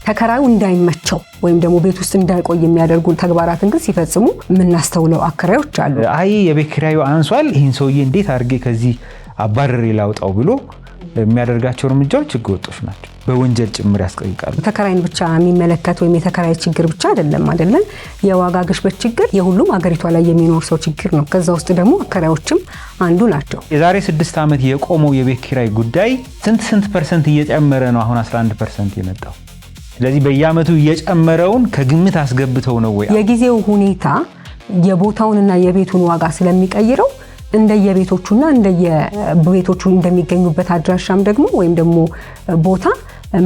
ተከራዩ እንዳይመቸው ወይም ደግሞ ቤት ውስጥ እንዳይቆይ የሚያደርጉ ተግባራትን ግን ሲፈጽሙ የምናስተውለው አከራዮች አሉ። አይ የቤት ኪራዩ አንሷል፣ ይህን ሰውዬ እንዴት አድርጌ ከዚህ አባረሬ ላውጣው ብሎ የሚያደርጋቸው እርምጃዎች ህገወጦች ናቸው። በወንጀል ጭምር ያስጠይቃሉ። ተከራይን ብቻ የሚመለከት ወይም የተከራይ ችግር ብቻ አይደለም። የዋጋ ግሽበት ችግር የሁሉም ሀገሪቷ ላይ የሚኖር ሰው ችግር ነው። ከዛ ውስጥ ደግሞ አከራዮችም አንዱ ናቸው። የዛሬ 6 ዓመት የቆመው የቤት ኪራይ ጉዳይ ስንት ፐርሰንት እየጨመረ ነው አሁን 11% የመጣው። ስለዚህ በየአመቱ እየጨመረውን ከግምት አስገብተው ነው ወይ? የጊዜው ሁኔታ የቦታውንና የቤቱን ዋጋ ስለሚቀይረው እንደየቤቶቹና እንደየቤቶቹ እንደሚገኙበት አድራሻም ደግሞ ወይም ደግሞ ቦታ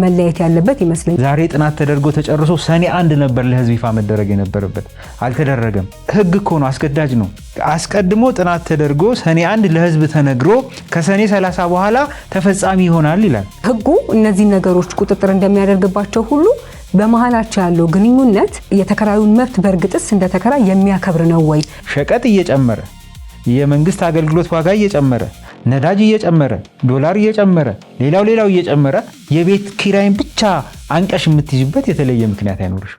መለየት ያለበት ይመስለኛል። ዛሬ ጥናት ተደርጎ ተጨርሶ ሰኔ 1 ነበር ለህዝብ ይፋ መደረግ የነበረበት፣ አልተደረገም። ህግ እኮ ነው፣ አስገዳጅ ነው። አስቀድሞ ጥናት ተደርጎ ሰኔ 1 ለህዝብ ተነግሮ ከሰኔ 30 በኋላ ተፈጻሚ ይሆናል ይላል ህጉ። እነዚህ ነገሮች ቁጥጥር እንደሚያደርግባቸው ሁሉ በመሃላቸው ያለው ግንኙነት የተከራዩን መብት በእርግጥስ እንደ ተከራይ የሚያከብር ነው ወይ? ሸቀጥ እየጨመረ የመንግስት አገልግሎት ዋጋ እየጨመረ ነዳጅ እየጨመረ ዶላር እየጨመረ ሌላው እየጨመረ የቤት ኪራይን ብቻ አንቀሽ የምትይዝበት የተለየ ምክንያት አይኖርሽ።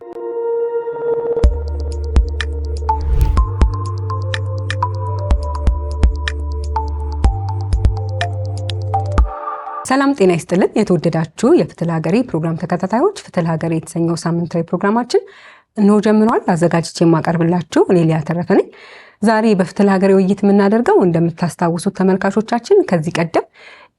ሰላም ጤና ይስጥልን። የተወደዳችሁ የፍትህ ሀገሬ ፕሮግራም ተከታታዮች፣ ፍትህ ሀገሬ የተሰኘው ሳምንታዊ ፕሮግራማችን እነሆ ጀምሯል። አዘጋጅቼ የማቀርብላችሁ ሌሊያ ተረፈ ነኝ። ዛሬ በፍትህ ሀገሬ ውይይት የምናደርገው እንደምታስታውሱት ተመልካቾቻችን ከዚህ ቀደም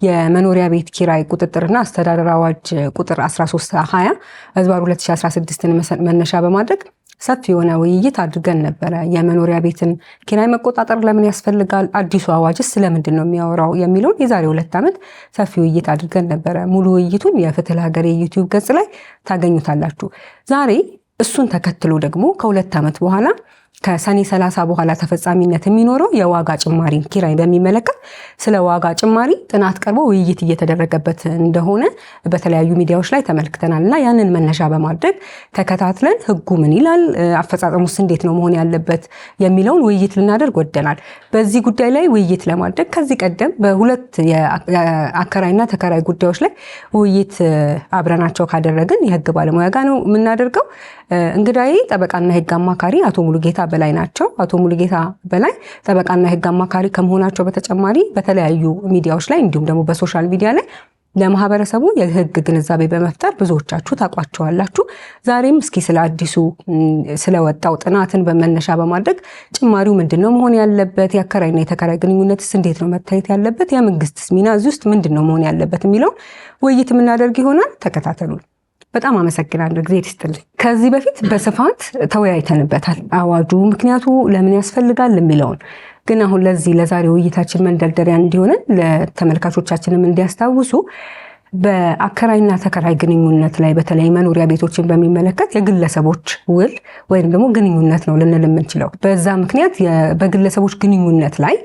የመኖሪያ ቤት ኪራይ ቁጥጥርና አስተዳደር አዋጅ ቁጥር 1320/2016ን መነሻ በማድረግ ሰፊ የሆነ ውይይት አድርገን ነበረ። የመኖሪያ ቤትን ኪራይ መቆጣጠር ለምን ያስፈልጋል፣ አዲሱ አዋጅስ ስለምንድን ነው የሚያወራው የሚለውን የዛሬ 2 ዓመት ሰፊ ውይይት አድርገን ነበረ። ሙሉ ውይይቱን የፍትህ ሀገሬ ዩቲዩብ ገጽ ላይ ታገኙታላችሁ። ዛሬ እሱን ተከትሎ ደግሞ ከ2 ዓመት በኋላ ከሰኔ 30 በኋላ ተፈጻሚነት የሚኖረው የዋጋ ጭማሪ ኪራይ በሚመለከት ስለ ዋጋ ጭማሪ ጥናት ቀርቦ ውይይት እየተደረገበት እንደሆነ በተለያዩ ሚዲያዎች ላይ ተመልክተናልና ያንን መነሻ በማድረግ ተከታትለን ህጉ ምን ይላል፣ አፈጻጸሙስ እንዴት ነው መሆን ያለበት የሚለውን ውይይት ልናደርግ ወደናል። በዚህ ጉዳይ ላይ ውይይት ለማድረግ ከዚህ ቀደም በሁለት የአከራይና ተከራይ ጉዳዮች ላይ ውይይት አብረናቸው ካደረግን የህግ ባለሙያ ጋር ነው የምናደርገው። እንግዳዬ ጠበቃና ህግ አማካሪ አቶ ሙሉጌታ በላይ ናቸው። አቶ ሙሉጌታ በላይ ጠበቃና ህግ አማካሪ ከመሆናቸው በተጨማሪ በተለያዩ ሚዲያዎች ላይ እንዲሁም ደግሞ በሶሻል ሚዲያ ላይ ለማህበረሰቡ የህግ ግንዛቤ በመፍጠር ብዙዎቻችሁ ታቋቸዋላችሁ። ዛሬም እስኪ ስለ አዲሱ ስለወጣው ጥናትን በመነሻ በማድረግ ጭማሪው ምንድነው መሆን ያለበት፣ የአከራይና የተከራይ ግንኙነትስ እንዴት ነው መታየት ያለበት፣ የመንግስትስ ሚና እዚህ ውስጥ ምንድነው መሆን ያለበት የሚለው ውይይት የምናደርግ ይሆናል። ተከታተሉ። በጣም አመሰግናለሁ። እግዚአብሔር ይስጥልኝ። ከዚህ በፊት በስፋት ተወያይተንበታል። አዋጁ ምክንያቱ ለምን ያስፈልጋል የሚለውን ግን አሁን ለዛሬ ውይይታችን መንደርደሪያ እንዲሆነን ለተመልካቾቻችንም እንዲያስታውሱ በአከራይና ተከራይ ግንኙነት ላይ በተለይ መኖሪያ ቤቶችን በሚመለከት የግለሰቦች ውል ወይም ደግሞ ግንኙነት ነው ልንል የምንችለው። በዛ ምክንያት በግለሰቦች ግንኙነት ላይ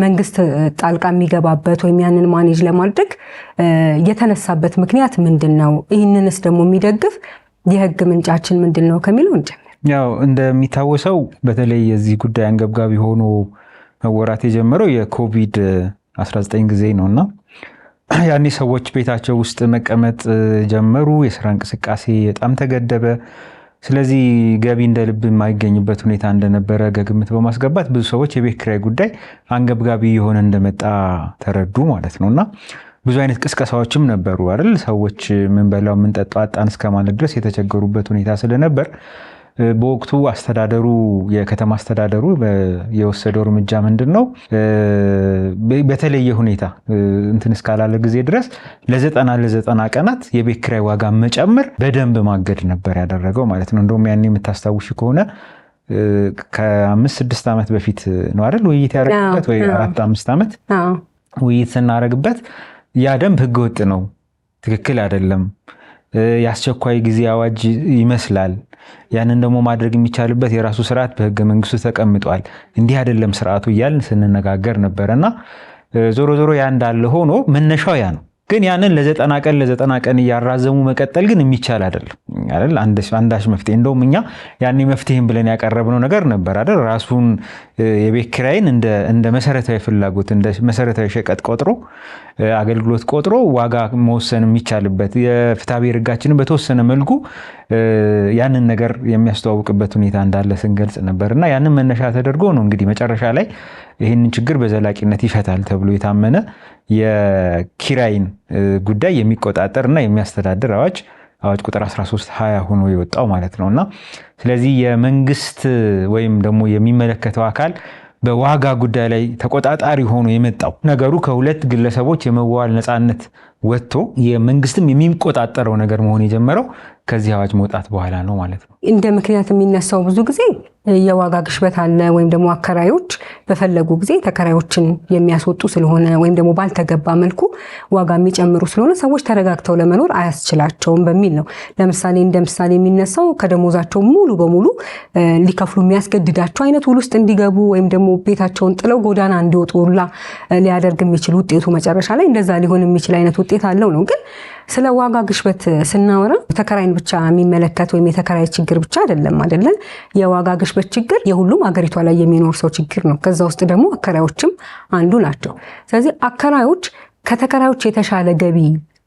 መንግስት ጣልቃ የሚገባበት ወይም ያንን ማኔጅ ለማድረግ የተነሳበት ምክንያት ምንድነው? ይህንንስ ደግሞ የሚደግፍ የህግ ምንጫችን ምንድነው ከሚለው እንጀምር። ያው እንደሚታወሰው በተለይ የዚህ ጉዳይ አንገብጋቢ ሆኖ መወራት የጀመረው የኮቪድ-19 ጊዜ ነውና ያኔ ሰዎች ቤታቸው ውስጥ መቀመጥ ጀመሩ። የስራ እንቅስቃሴ በጣም ተገደበ። ስለዚህ ገቢ እንደ ልብ የማይገኝበት ሁኔታ እንደነበረ ግምት በማስገባት ብዙ ሰዎች የቤት ኪራይ ጉዳይ አንገብጋቢ የሆነ እንደመጣ ተረዱ ማለት ነውና ብዙ አይነት ቅስቀሳዎችም ነበሩ አይደል? ሰዎች ምን በላው ምን ጠጣው አጣን እስከማለት ድረስ የተቸገሩበት ሁኔታ ስለነበር በወቅቱ አስተዳደሩ የከተማ አስተዳደሩ የወሰደው እርምጃ ምንድነው? በተለየ ሁኔታ እንትን እስካላለ ጊዜ ድረስ ለ90 ቀናት የቤት ኪራይ ዋጋ መጨመር በደንብ ማገድ ነበር ያደረገው ማለት ነው። እንደውም ያኔ የምታስታውሽ ከሆነ ከ5-6 ዓመት በፊት ነው አይደል ውይይት ያደረግበት ወይ 4-5 ዓመት ውይይት ስናደርግበት ያ ደንብ ህገወጥ ነው፣ ትክክል አይደለም፣ የአስቸኳይ ጊዜ አዋጅ ይመስላል፣ ያንን ደግሞ ማድረግ የሚቻልበት የራሱ ስርዓት በህገ መንግስቱ ተቀምጧል፣ እንዲህ አይደለም ስርዓቱ እያልን ስንነጋገር ነበርና ዞሮ ያ እንዳለ ሆኖ መነሻው ያ ነው። ግን ያንን ለ90 ቀን እያራዘሙ መቀጠል ግን የሚቻል አይደለም። አይደል አንዳች መፍትሄ እንደውም እኛ ያኔ መፍትሄም ብለን ያቀረብነው ነገር ነበር አይደል ራሱን የቤት ኪራይን እንደ መሰረታዊ ፍላጎት እንደ መሰረታዊ ሸቀጥ ቆጥሮ አገልግሎት ቆጥሮ ዋጋ መወሰን የሚቻልበት የፍትሐብሔር ሕጋችንን በተወሰነ መልኩ ያንን ነገር የሚያስተዋውቅበት ሁኔታ እንዳለ ስንገልጽ ነበርና ያንን መነሻ ተደርጎ ነው እንግዲህ መጨረሻ ላይ ይህንን ችግር በዘላቂነት ይፈታል ተብሎ የታመነ የኪራይን ጉዳይ የሚቆጣጠርና የሚያስተዳድር አዋጅ ቁጥር 1320 ሆኖ የወጣው ማለት ነውና ስለዚህ የመንግስት ወይም ደግሞ የሚመለከተው አካል በዋጋ ጉዳይ ላይ ተቆጣጣሪ ሆኖ የመጣው ነገሩ ከሁለት ግለሰቦች የመዋዋል ነፃነት ወጥቶ የመንግስትም የሚቆጣጠረው ነገር መሆን የጀመረው ከዚህ አዋጅ መውጣት በኋላ ነው ማለት ነው። እንደ ምክንያት የሚነሳው ብዙ ጊዜ የዋጋ ግሽበት አለ ወይም ደግሞ አከራዮች በፈለጉ ጊዜ ተከራዮችን የሚያስወጡ ስለሆነ ወይም ደግሞ ባልተገባ መልኩ ዋጋ የሚጨምሩ ስለሆነ ሰዎች ተረጋግተው ለመኖር አያስችላቸውም በሚል ነው። ለምሳሌ እንደ ምሳሌ የሚነሳው ከደሞዛቸው ሙሉ በሙሉ ሊከፍሉ የሚያስገድዳቸው አይነት ውል ውስጥ እንዲገቡ ወይም ደግሞ ቤታቸውን ጥለው ጎዳና እንዲወጡ ሁላ ሊያደርግ የሚችል ውጤቱ መጨረሻ ላይ እንደዛ ሊሆን የሚችል አይነት ውጤት አለው ነው። ግን ስለ ዋጋ ግሽበት ስናወራ ተከራይን ብቻ የሚመለከት ወይም የተከራይ ችግር ብቻ አይደለም አይደለም። የዋጋ ግሽበት ችግር የሁሉም ሀገሪቷ ላይ የሚኖር ሰው ችግር ነው። ከዛ ውስጥ ደግሞ አከራዮችም አንዱ ናቸው። ስለዚህ አከራዮች ከተከራዮች የተሻለ ገቢ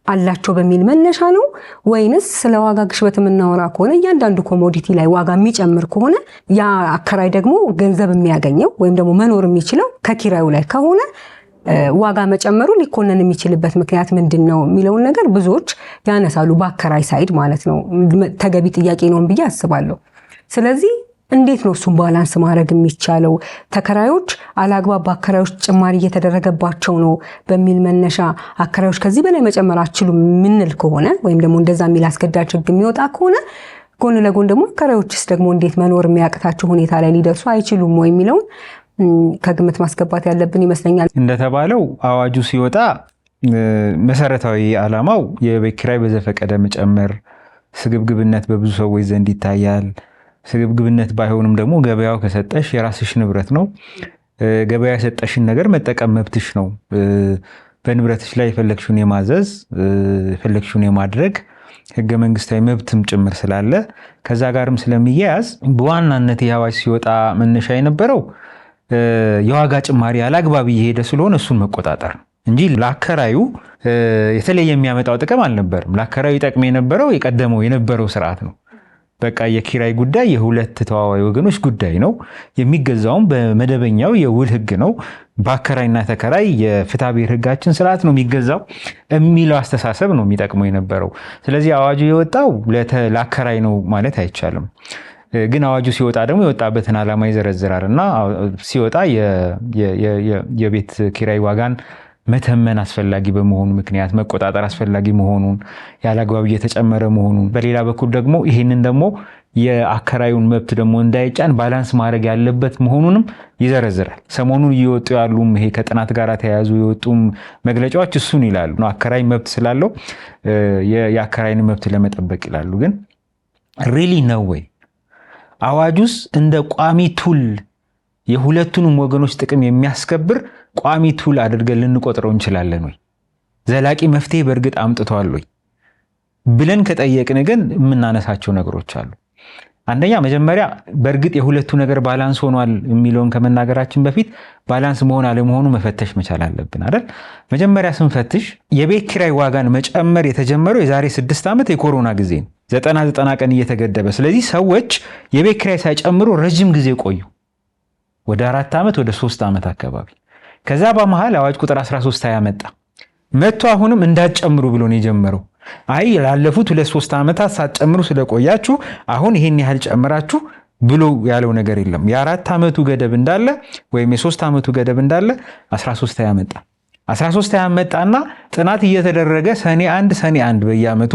አላቸው በሚል መነሻ ነው ወይንስ ስለ ዋጋ ግሽበት የምናወራ ከሆነ እያንዳንዱ ኮሞዲቲ ላይ ዋጋ የሚጨምር ከሆነ ያ አከራይ ደግሞ ገንዘብ የሚያገኘው ወይም ደግሞ መኖር የሚችለው ከኪራዩ ላይ ከሆነ ዋጋ መጨመሩ ሊኮነን የሚችልበት ምክንያት ምንድን ነው የሚለውን ነገር ብዙዎች ያነሳሉ። በአከራይ ሳይድ ማለት ነው። ተገቢ ጥያቄ ነው ብዬ አስባለሁ። ስለዚህ እንዴት ነው እሱን ባላንስ ማድረግ የሚቻለው? ተከራዮች አላግባብ በአከራዮች ጭማሪ እየተደረገባቸው ነው በሚል መነሻ አከራዮች ከዚህ በላይ መጨመር አትችሉም የምንል ከሆነ ወይም ደግሞ እንደዛ የሚል አስገዳጅ ሕግ የሚወጣ ከሆነ ጎን ለጎን ደግሞ አከራዮችስ ደግሞ እንዴት መኖር የሚያቅታቸው ሁኔታ ላይ ሊደርሱ አይችሉም ወይ የሚለውን ከግምት ማስገባት ያለብን ይመስለኛል። እንደተባለው አዋጁ ሲወጣ መሰረታዊ ዓላማው የቤት ኪራይ በዘፈቀደ መጨመር፣ ስግብግብነት በብዙ ሰዎች ዘንድ ይታያል። ስግብግብነት ባይሆንም ደግሞ ገበያው ከሰጠሽ የራስሽ ንብረት ነው። ገበያ የሰጠሽን ነገር መጠቀም መብትሽ ነው። በንብረትሽ ላይ የፈለግሽውን የማዘዝ የፈለግሽውን የማድረግ ህገ መንግስታዊ መብትም ጭምር ስላለ ከዛ ጋርም ስለሚያያዝ በዋናነት የአዋጅ ሲወጣ መነሻ የነበረው የዋጋ ጭማሪ አላግባብ እየሄደ ስለሆነ እሱን መቆጣጠር እንጂ ለአከራዩ የተለየ የሚያመጣው ጥቅም አልነበርም። ለአከራዩ ይጠቅም የነበረው የነበረው ስርዓት ነው። በቃ የኪራይ ጉዳይ የሁለት ተዋዋይ ወገኖች ጉዳይ ነው። የሚገዛውም በመደበኛው የውል ህግ ነው። በአከራይና ተከራይ የፍትሐብሔር ህጋችን ስርዓት ነው የሚገዛው የሚለው አስተሳሰብ ነው የሚጠቅመው የነበረው። ስለዚህ አዋጁ የወጣው ለአከራይ ነው ማለት አይቻልም። ግን አዋጁ ሲወጣ ደግሞ የወጣበትን ዓላማ ይዘረዝራል እና ሲወጣ የቤት ኪራይ ዋጋን መተመን አስፈላጊ በመሆኑ ምክንያት መቆጣጠር አስፈላጊ መሆኑን ያላግባብ እየተጨመረ መሆኑን በሌላ በኩል ደግሞ ይህንን ደግሞ የአከራዩን መብት ደግሞ እንዳይጫን ባላንስ ማድረግ ያለበት መሆኑንም ይዘረዝራል። ሰሞኑን እየወጡ ያሉም ይሄ ከጥናት ጋር ተያያዙ የወጡም መግለጫዎች እሱን ይላሉ። አከራይ መብት ስላለው የአከራይን መብት ለመጠበቅ ይላሉ። ግን ሪሊ ነው ወይ አዋጁስ እንደ ቋሚ ቱል የሁለቱንም ወገኖች ጥቅም የሚያስከብር ቋሚ ቱል አድርገን ልንቆጥረው እንችላለን ወይ? ዘላቂ መፍትሄ በእርግጥ አምጥቷል ወይ ብለን ከጠየቅን ግን የምናነሳቸው ነገሮች አሉ። አንደኛ መጀመሪያ በእርግጥ የሁለቱ ነገር ባላንስ ሆኗል የሚለውን ከመናገራችን በፊት ባላንስ መሆን አለመሆኑ መፈተሽ መቻል አለብን አይደል? መጀመሪያ ስንፈትሽ የቤት ኪራይ ዋጋን መጨመር የተጀመረው የዛሬ 6 ዓመት የኮሮና ጊዜ ነው። 90 ቀን እየተገደበ። ስለዚህ ሰዎች የቤት ኪራይ ሳይጨምሩ ረጅም ጊዜ ቆዩ። ወደ 4 ዓመት ወደ 3 ዓመት አካባቢ። ከዛ በመሃል አዋጅ ቁጥር 1320 መጥቶ አሁንም እንዳትጨምሩ ብሎ ነው የጀመረው። አይ ላለፉት 2-3 ዓመታት ሳትጨምሩ ስለቆያችሁ አሁን ይሄን ያህል ጨምራችሁ ብሎ ያለው ነገር የለም። የ4 ዓመቱ ገደብ እንዳለ ወይም የ3 ዓመቱ ገደብ እንዳለ 1320 መጣና ጥናት እየተደረገ ሰኔ 1 በየዓመቱ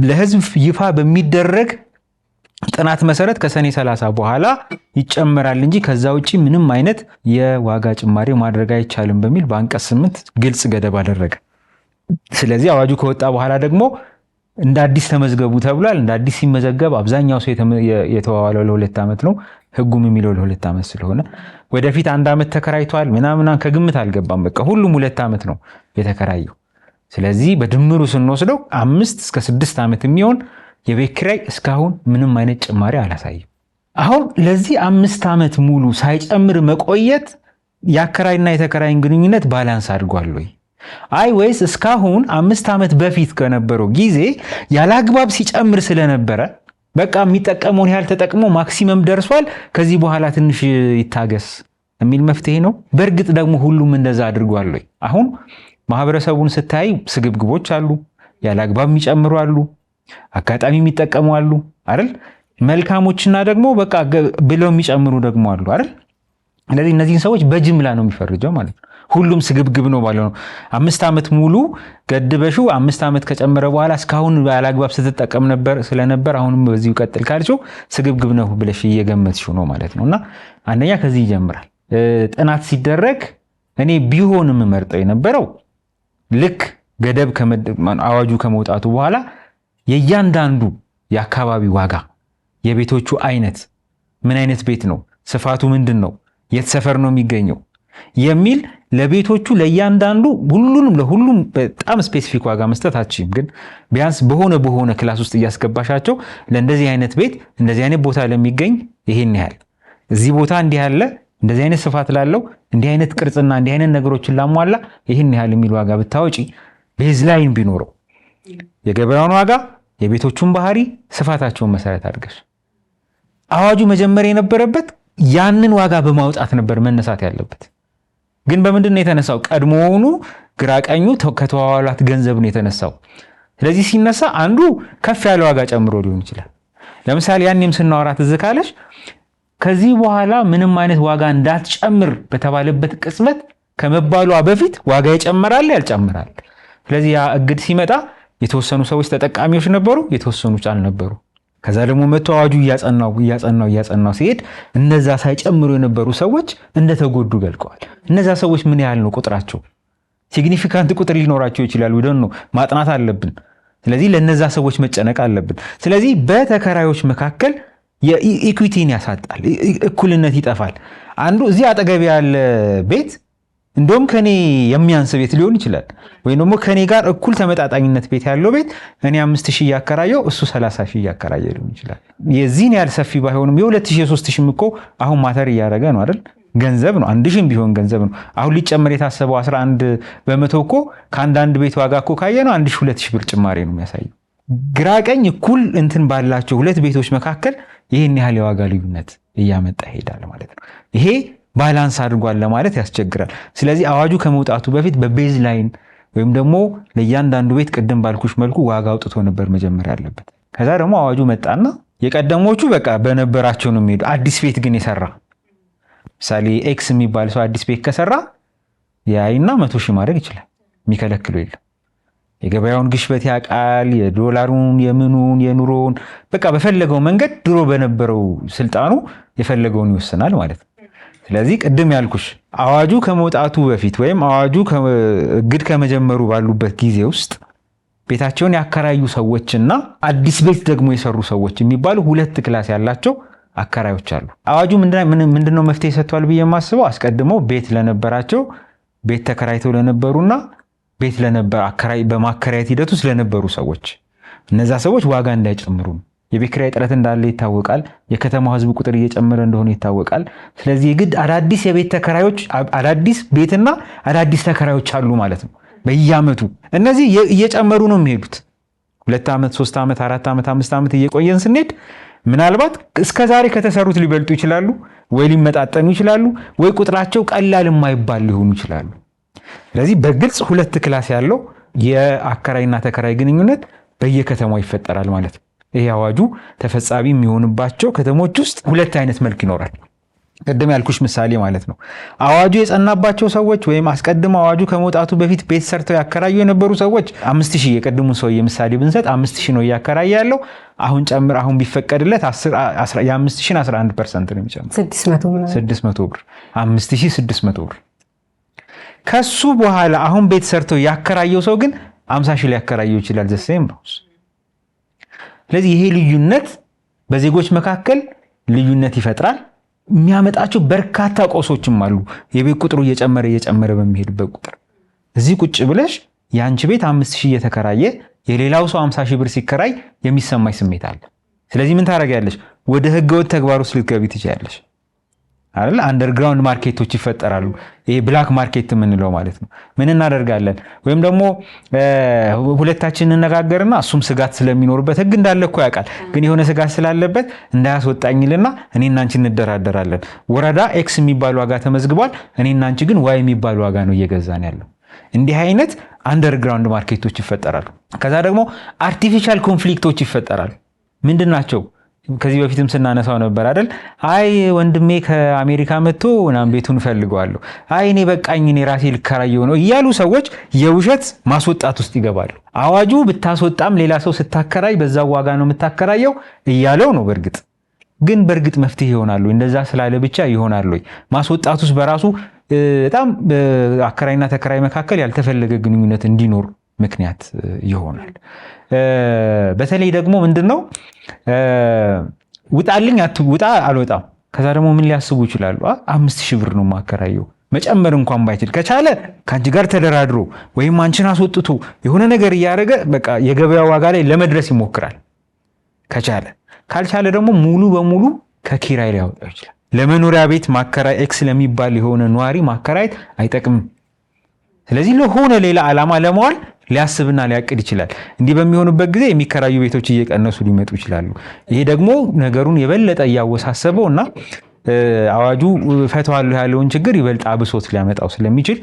ለህዝብ ይፋ በሚደረግ ጥናት መሰረት ከሰኔ 30 በኋላ ይጨመራል እንጂ ከዛ ውጪ ምንም አይነት የዋጋ ጭማሪ ማድረግ አይቻልም በሚል በአንቀጽ 8 ግልጽ ገደብ አደረገ። ስለዚህ አዋጁ ከወጣ በኋላ ደግሞ እንደ አዲስ ተመዝገቡ ተብሏል። እንደ አዲስ ሲመዘገብ አብዛኛው ሰው የተዋዋለው ለ2 ዓመት ነው። ህጉም የሚለው ለ2 ዓመት ስለሆነ ወደፊት 1 ዓመት ተከራይቷል ምናምን ከግምት አልገባም። በቃ ሁሉም 2 ዓመት ነው የተከራየው። ስለዚህ በድምሩ ስንወስደው 5 እስከ 6 ዓመት የሚሆን የቤት ኪራይ እስካሁን ምንም አይነት ጭማሪ አላሳየም። አሁን ለዚህ 5 ዓመት ሙሉ ሳይጨምር መቆየት የአከራይና የተከራይን ግንኙነት ባላንስ አድርጓል ወይ? አይ ወይስ እስካሁን 5 ዓመት በፊት ከነበረው ጊዜ ያላግባብ ሲጨምር ስለነበረ በቃ የሚጠቀመውን ያህል ተጠቅሞ ማክሲመም ደርሷል፣ ከዚህ በኋላ ትንሽ ይታገስ የሚል መፍትሄ ነው? በእርግጥ ደግሞ ሁሉም እንደዛ አድርጓል ወይ? አሁን ማህበረሰቡን ስታይ ስግብግቦች አሉ፣ ያላግባብ የሚጨምሩ አሉ፣ አጋጣሚ የሚጠቀሙ አሉ አይደል? መልካሞችና ደግሞ በቃ ብለው የሚጨምሩ ደግሞ አሉ አይደል? ስለዚህ እነዚህን ሰዎች በጅምላ ነው የሚፈርጀው ማለት ነው። ሁሉም ስግብግብ ነው ማለት ነው። 5 ዓመት ሙሉ ገድበሹ 5 ዓመት ከጨመረ በኋላ እስካሁን ያላግባብ ስትጠቀም ስለነበር አሁንም በዚሁ ቀጥል ካልሽው ስግብግብ ነው ብለሽ እየገመትሽው ነው ማለት ነው። እና አንደኛ ከዚህ ይጀምራል። ጥናት ሲደረግ እኔ ቢሆንም መርጠው የነበረው ልክ ገደብ አዋጁ ከመውጣቱ በኋላ የእያንዳንዱ የአካባቢ ዋጋ፣ የቤቶቹ አይነት፣ ምን አይነት ቤት ነው፣ ስፋቱ ምንድን ነው፣ የት ሰፈር ነው የሚገኘው የሚል ለቤቶቹ ለእያንዳንዱ ለሁሉም በጣም ስፔሲፊክ ዋጋ መስጠት አትችይም። ግን ቢያንስ በሆነ ክላስ ውስጥ እያስገባሻቸው ለእንደዚህ አይነት ቤት እንደዚህ አይነት ቦታ ለሚገኝ ይሄን ያህል፣ እዚህ ቦታ እንዲህ ያለ እንደዚህ አይነት ስፋት ላለው እንዲህ አይነት ቅርጽና እንዲህ አይነት ነገሮችን ላሟላ ይሄን ያህል የሚል ዋጋ ብታወጪ ቤዝላይን ቢኖረው የገበያውን ዋጋ፣ የቤቶቹን ባህሪ፣ ስፋታቸውን መሰረት አድርገሽ አዋጁ መጀመሪያ የነበረበት ያንን ዋጋ በማውጣት ነበር መነሳት ያለበት። ግን በምንድን ነው የተነሳው? ቀድሞውኑ ግራቀኙ ከተዋዋላት ገንዘብ ነው የተነሳው። ስለዚህ ሲነሳ አንዱ ከፍ ያለ ዋጋ ጨምሮ ሊሆን ይችላል። ለምሳሌ ያኔም ስናወራት እዚህ ካለሽ ከዚህ በኋላ ምንም አይነት ዋጋ እንዳትጨምር በተባለበት ቅጽበት ከመባሏ በፊት ዋጋ ይጨምራል ያልጨምራል። ስለዚህ ያ እግድ ሲመጣ የተወሰኑ ሰዎች ተጠቃሚዎች ነበሩ፣ የተወሰኑት አልነበሩ። ከዛ ደግሞ መቶ አዋጁ እያጸናው ሲሄድ እነዛ ሳይጨምሩ የነበሩ ሰዎች እንደተጎዱ ገልቀዋል። እነዛ ሰዎች ምን ያህል ነው ቁጥራቸው? ሲግኒፊካንት ቁጥር ሊኖራቸው ይችላል። ወደን ነው ማጥናት አለብን። ስለዚህ ለነዛ ሰዎች መጨነቅ አለብን። ስለዚህ በተከራዮች መካከል የኢኩዊቲን ያሳጣል፣ እኩልነት ይጠፋል። አንዱ እዚህ አጠገብ ያለ ቤት እንደውም ከኔ የሚያንስ ቤት ሊሆን ይችላል፣ ወይም ደግሞ ከኔ ጋር እኩል ተመጣጣኝነት ቤት ያለው ቤት እኔ 5000 እያከራየው እሱ 30000 እያከራየ ሊሆን ይችላል። የዚህን ያህል ሰፊ ባይሆንም የ2000 የ3000 እኮ አሁን ማተር እያደረገ ነው አይደል? ገንዘብ ነው። 1000 ቢሆን ገንዘብ ነው። አሁን ሊጨመር የታሰበው 11% እኮ ከአንዳንድ ቤት ዋጋ እኮ ካየ ነው 1000 2000 ብር ጭማሪ ነው የሚያሳየው። ግራ ቀኝ እኩል እንትን ባላቸው ሁለት ቤቶች መካከል ይሄን ያህል የዋጋ ልዩነት እያመጣ ይሄዳል ማለት ነው። ይሄ ባላንስ አድርጓል ለማለት ያስቸግራል። ስለዚህ አዋጁ ከመውጣቱ በፊት በቤዝ ላይን ወይም ደግሞ ለእያንዳንዱ ቤት ቅድም ባልኩሽ መልኩ ዋጋ አውጥቶ ነበር መጀመሪያ ያለበት። ከዛ ደግሞ አዋጁ መጣና የቀደሞቹ በቃ በነበራቸው ነው የሚሄዱ። አዲስ ቤት ግን የሰራ ምሳሌ ኤክስ የሚባል ሰው አዲስ ቤት ከሰራ ያይና 100,000 ማድረግ ይችላል። የሚከለክለው የለም። የገበያውን ግሽበት ያውቃል። የዶላሩን፣ የምኑን፣ የኑሮውን በቃ በፈለገው መንገድ ድሮ በነበረው ስልጣኑ የፈለገውን ይወስናል ማለት ነው። ስለዚህ ቅድም ያልኩሽ አዋጁ ከመውጣቱ በፊት ወይም አዋጁ እግድ ከመጀመሩ ባሉበት ጊዜ ውስጥ ቤታቸውን ያከራዩ ሰዎችና አዲስ ቤት ደግሞ የሰሩ ሰዎች የሚባሉ ሁለት ክላስ ያላቸው አከራዮች አሉ። አዋጁ ምንድነው መፍትሄ ሰጥቷል ብዬ የማስበው አስቀድመው ቤት ለነበራቸው ቤት ተከራይተው ለነበሩና ቤት ለነበር አከራይ በማከራየት ሂደቱ ስለነበሩ ሰዎች እነዛ ሰዎች ዋጋ እንዳይጨምሩ። የቤት ኪራይ እጥረት እንዳለ ይታወቃል። የከተማው ሕዝብ ቁጥር እየጨመረ እንደሆነ ይታወቃል። ስለዚህ የግድ አዳዲስ የቤት ተከራዮች አዳዲስ ቤትና አዳዲስ ተከራዮች አሉ ማለት ነው። በየዓመቱ እነዚህ እየጨመሩ ነው የሚሄዱት። 2 ዓመት 3 ዓመት 4 ዓመት 5 ዓመት እየቆየን ስንሄድ ምናልባት እስከዛሬ ከተሰሩት ሊበልጡ ይችላሉ፣ ወይ ሊመጣጠኑ ይችላሉ፣ ወይ ቁጥራቸው ቀላል የማይባል ሊሆኑ ይችላሉ። ስለዚህ በግልጽ ሁለት ክላስ ያለው የአከራይና ተከራይ ግንኙነት በየከተማው ይፈጠራል ማለት ነው። ይሄ አዋጁ ተፈጻሚ የሚሆንባቸው ከተሞች ውስጥ ሁለት አይነት መልክ ይኖራል። ቅድም ያልኩሽ ምሳሌ ማለት ነው። አዋጁ የጸናባቸው ሰዎች ወይም አስቀድመው አዋጁ ከመውጣቱ በፊት ቤት ሰርተው ያከራዩ የነበሩ ሰዎች 5000 የቀድሙን ሰው ምሳሌ ብንሰጥ 5000 ነው እያከራየ ያለው። አሁን ቢፈቀድለት የ5000 11% ነው የሚጨምረው 600 ብር 5600 ብር። ከሱ በኋላ አሁን ቤት ሰርተው ያከራየው ሰው ግን 50,000 ሊያከራየው ይችላል። ዘሴም ነው። ስለዚህ ይሄ ልዩነት በዜጎች መካከል ልዩነት ይፈጥራል። የሚያመጣቸው በርካታ ቆሶችም አሉ። የቤት ቁጥሩ እየጨመረ በሚሄድበት ቁጥር እዚህ ቁጭ ብለሽ የአንቺ ቤት 5000 እየተከራየ የሌላው ሰው 50 ሺህ ብር ሲከራይ የሚሰማሽ ስሜት አለ። ስለዚህ ምን ታደርጊያለሽ? ወደ ህገወጥ ተግባር ውስጥ ልትገቢ ትችያለሽ አይደል? አንደርግራውንድ ማርኬቶች ይፈጠራሉ። ይሄ ብላክ ማርኬት የምንለው ማለት ነው። ምን እናደርጋለን? ወይም ደግሞ ሁለታችን እንነጋገርና እሱም ስጋት ስለሚኖርበት ህግ እንዳለ እኮ ያውቃል፣ ግን የሆነ ስጋት ስላለበት እንዳያስወጣኝልና እኔና አንቺ እንደራደራለን። ወረዳ ኤክስ የሚባል ዋጋ ተመዝግቧል፣ እኔና አንቺ ግን ዋይ የሚባል ዋጋ ነው እየገዛን ያለው። እንዲህ አይነት አንደርግራውንድ ማርኬቶች ይፈጠራሉ። ከዛ ደግሞ አርቲፊሻል ኮንፍሊክቶች ይፈጠራሉ። ምንድን ናቸው? ከዚህ በፊትም ስናነሳው ነበር አይደል? አይ ወንድሜ ከአሜሪካ መጥቶ ምናምን ቤቱን ፈልገዋለሁ፣ አይ እኔ በቃኝ እኔ ራሴ ልከራየው ነው እያሉ ሰዎች የውሸት ማስወጣት ውስጥ ይገባሉ። አዋጁ ብታስወጣም ሌላ ሰው ስታከራይ በዛው ዋጋ ነው የምታከራየው እያለው ነው። በእርግጥ መፍትሄ ይሆናሉ? እንደዛ ስላለ ብቻ ይሆናሉ? ማስወጣት ውስጥ በራሱ በጣም አከራይና ተከራይ መካከል ያልተፈለገ ግንኙነት እንዲኖር ምክንያት ይሆናል። በተለይ ደግሞ ምንድነው ውጣልኝ ውጣ አልወጣም። ከዛ ደግሞ ምን ሊያስቡ ይችላሉ? 5000 ብር ነው ማከራየው። መጨመር እንኳን ባይችል ከቻለ ከአንቺ ጋር ተደራድሮ ወይም አንቺን አስወጥቶ የሆነ ነገር እያደረገ በቃ የገበያ ዋጋ ላይ ለመድረስ ይሞክራል ከቻለ። ካልቻለ ደግሞ ሙሉ በሙሉ ከኪራይ ላይ ያወጣው ይችላል። ለመኖሪያ ቤት ማከራይ ኤክስ ለሚባል የሆነ ነዋሪ ማከራየት አይጠቅምም። ስለዚህ ለሆነ ሌላ ዓላማ ለማዋል ሊያስብና ሊያቅድ ይችላል። እንዲህ በሚሆኑበት ጊዜ የሚከራዩ ቤቶች እየቀነሱ ሊመጡ ይችላሉ። ይሄ ደግሞ ነገሩን የበለጠ እያወሳሰበው እና አዋጁ ፈተዋለሁ ያለውን ችግር ይበልጥ አብሶት ሊያመጣው ስለሚችል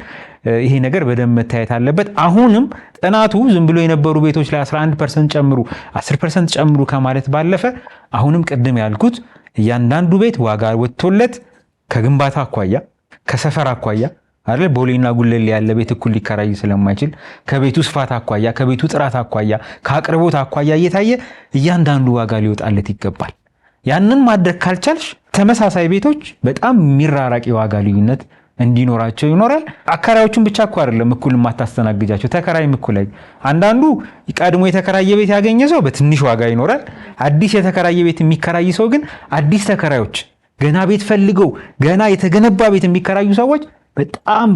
ይሄ ነገር በደንብ መታየት አለበት። አሁንም ጥናቱ ዝም ብሎ የነበሩ ቤቶች ላይ 11% ጨምሩ 10% ጨምሩ ከማለት ባለፈ አሁንም ቅድም ያልኩት እያንዳንዱ ቤት ዋጋ ወጥቶለት ከግንባታ አኳያ ከሰፈር አኳያ አይደል ቦሌና ጉለሌ ያለ ቤት እኩል ሊከራይ ስለማይችል ከቤቱ ስፋት አኳያ ከቤቱ ጥራት አኳያ ከአቅርቦት አኳያ እየታየ እያንዳንዱ ዋጋ ሊወጣለት ይገባል። ያንን ማድረግ ካልቻልሽ ተመሳሳይ ቤቶች በጣም የሚራራቅ የዋጋ ልዩነት እንዲኖራቸው ይኖራል። አከራዮቹን ብቻ እኮ አይደለም እኩል ማታስተናግጃቸው፣ ተከራይም እኩል ላይ አንዳንዱ ቀድሞ የተከራየ ቤት ያገኘ ሰው በትንሽ ዋጋ ይኖራል። አዲስ የተከራየ ቤት የሚከራይ ሰው ግን አዲስ ተከራዮች ገና ቤት ፈልገው ገና የተገነባ ቤት የሚከራዩ ሰዎች በጣም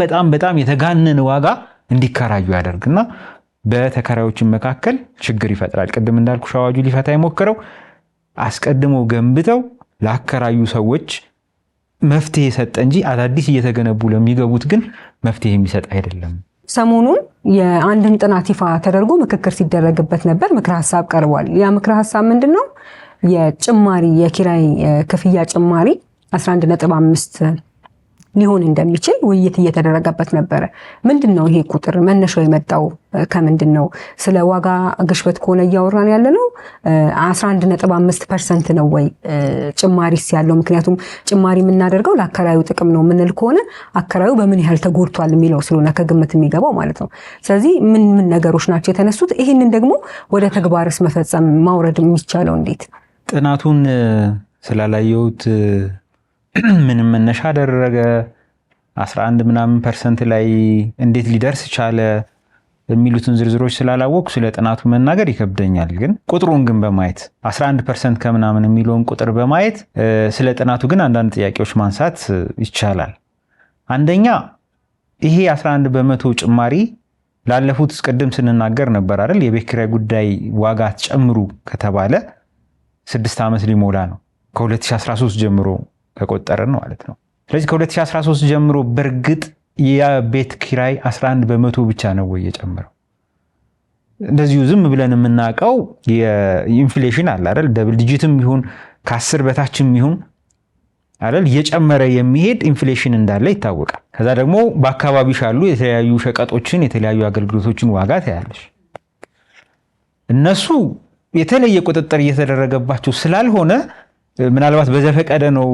የተጋነነ ዋጋ እንዲከራዩ ያደርግና በተከራዮች መካከል ችግር ይፈጥራል። ቅድም እንዳልኩሽ አዋጁ ሊፈታ የሞከረው አስቀድመው ገንብተው ላከራዩ ሰዎች መፍትሄ ሰጠ እንጂ አዳዲስ እየተገነቡ ለሚገቡት ግን መፍትሄ የሚሰጥ አይደለም። ሰሞኑን የአንድን ጥናት ይፋ ተደርጎ ምክክር ሲደረግበት ነበር። ምክረ ሀሳብ ቀርቧል። ያ ምክረ ሀሳብ ምንድነው? የጭማሪ የኪራይ ክፍያ ጭማሪ 11.5 ሊሆን እንደሚችል ውይይት እየተደረገበት ነበረ። ምንድነው ይሄ ቁጥር? መነሻው የመጣው ከምንድነው? ስለ ዋጋ ግሽበት ከሆነ እያወራን ያለ ነው 11.5% ነው ወይ ጭማሪስ ያለው? ምክንያቱም ጭማሪ የምናደርገው ለአከራዩ ጥቅም ነው የምንል ከሆነ አከራዩ በምን ያህል ተጎድቷል የሚለው ስለሆነ ከግምት የሚገባው ማለት ነው። ስለዚህ ምን ነገሮች ናቸው የተነሱት? ይህንን ደግሞ ወደ ተግባርስ መፈጸም ማውረድ የሚቻለው እንዴት? ጥናቱን ስላላየሁት ምንም መነሻ አደረገ 11% ላይ እንዴት ሊደርስ ቻለ የሚሉትን ዝርዝሮች ስላላወቁ ስለ ጥናቱ መናገር ይከብደኛል። ግን ቁጥሩን ግን በማየት 11% ከምናምን የሚለውን ቁጥር በማየት ስለ ጥናቱ ግን አንዳንድ ጥያቄዎች ማንሳት ይቻላል። አንደኛ ይሄ 11% ጭማሪ ላለፉት ቅድም ስንናገር ነበር አይደል? የቤት ኪራይ ጉዳይ ዋጋ ጨምሩ ከተባለ 6 ዓመት ሊሞላ ነው። ከ2013 ጀምሮ ከቆጠረን ማለት ነው። ስለዚህ ከ2013 ጀምሮ በእርግጥ የቤት ኪራይ 11% ብቻ ነው ወይ የጨመረው? እንደዚሁ ዝም ብለን የምናውቀው የኢንፍሌሽን አለ አይደል? ደብል ዲጂትም ይሁን ከ10 በታችም ይሁን አይደል እየጨመረ የሚሄድ ኢንፍሌሽን እንዳለ ይታወቃል። ከዛ ደግሞ በአካባቢሽ ያሉ የተለያዩ ሸቀጦችን የተለያዩ አገልግሎቶችን ዋጋ ታያለሽ። እነሱ የተለየ ቁጥጥር እየተደረገባቸው ስላልሆነ ምናልባት በዘፈቀደ ነው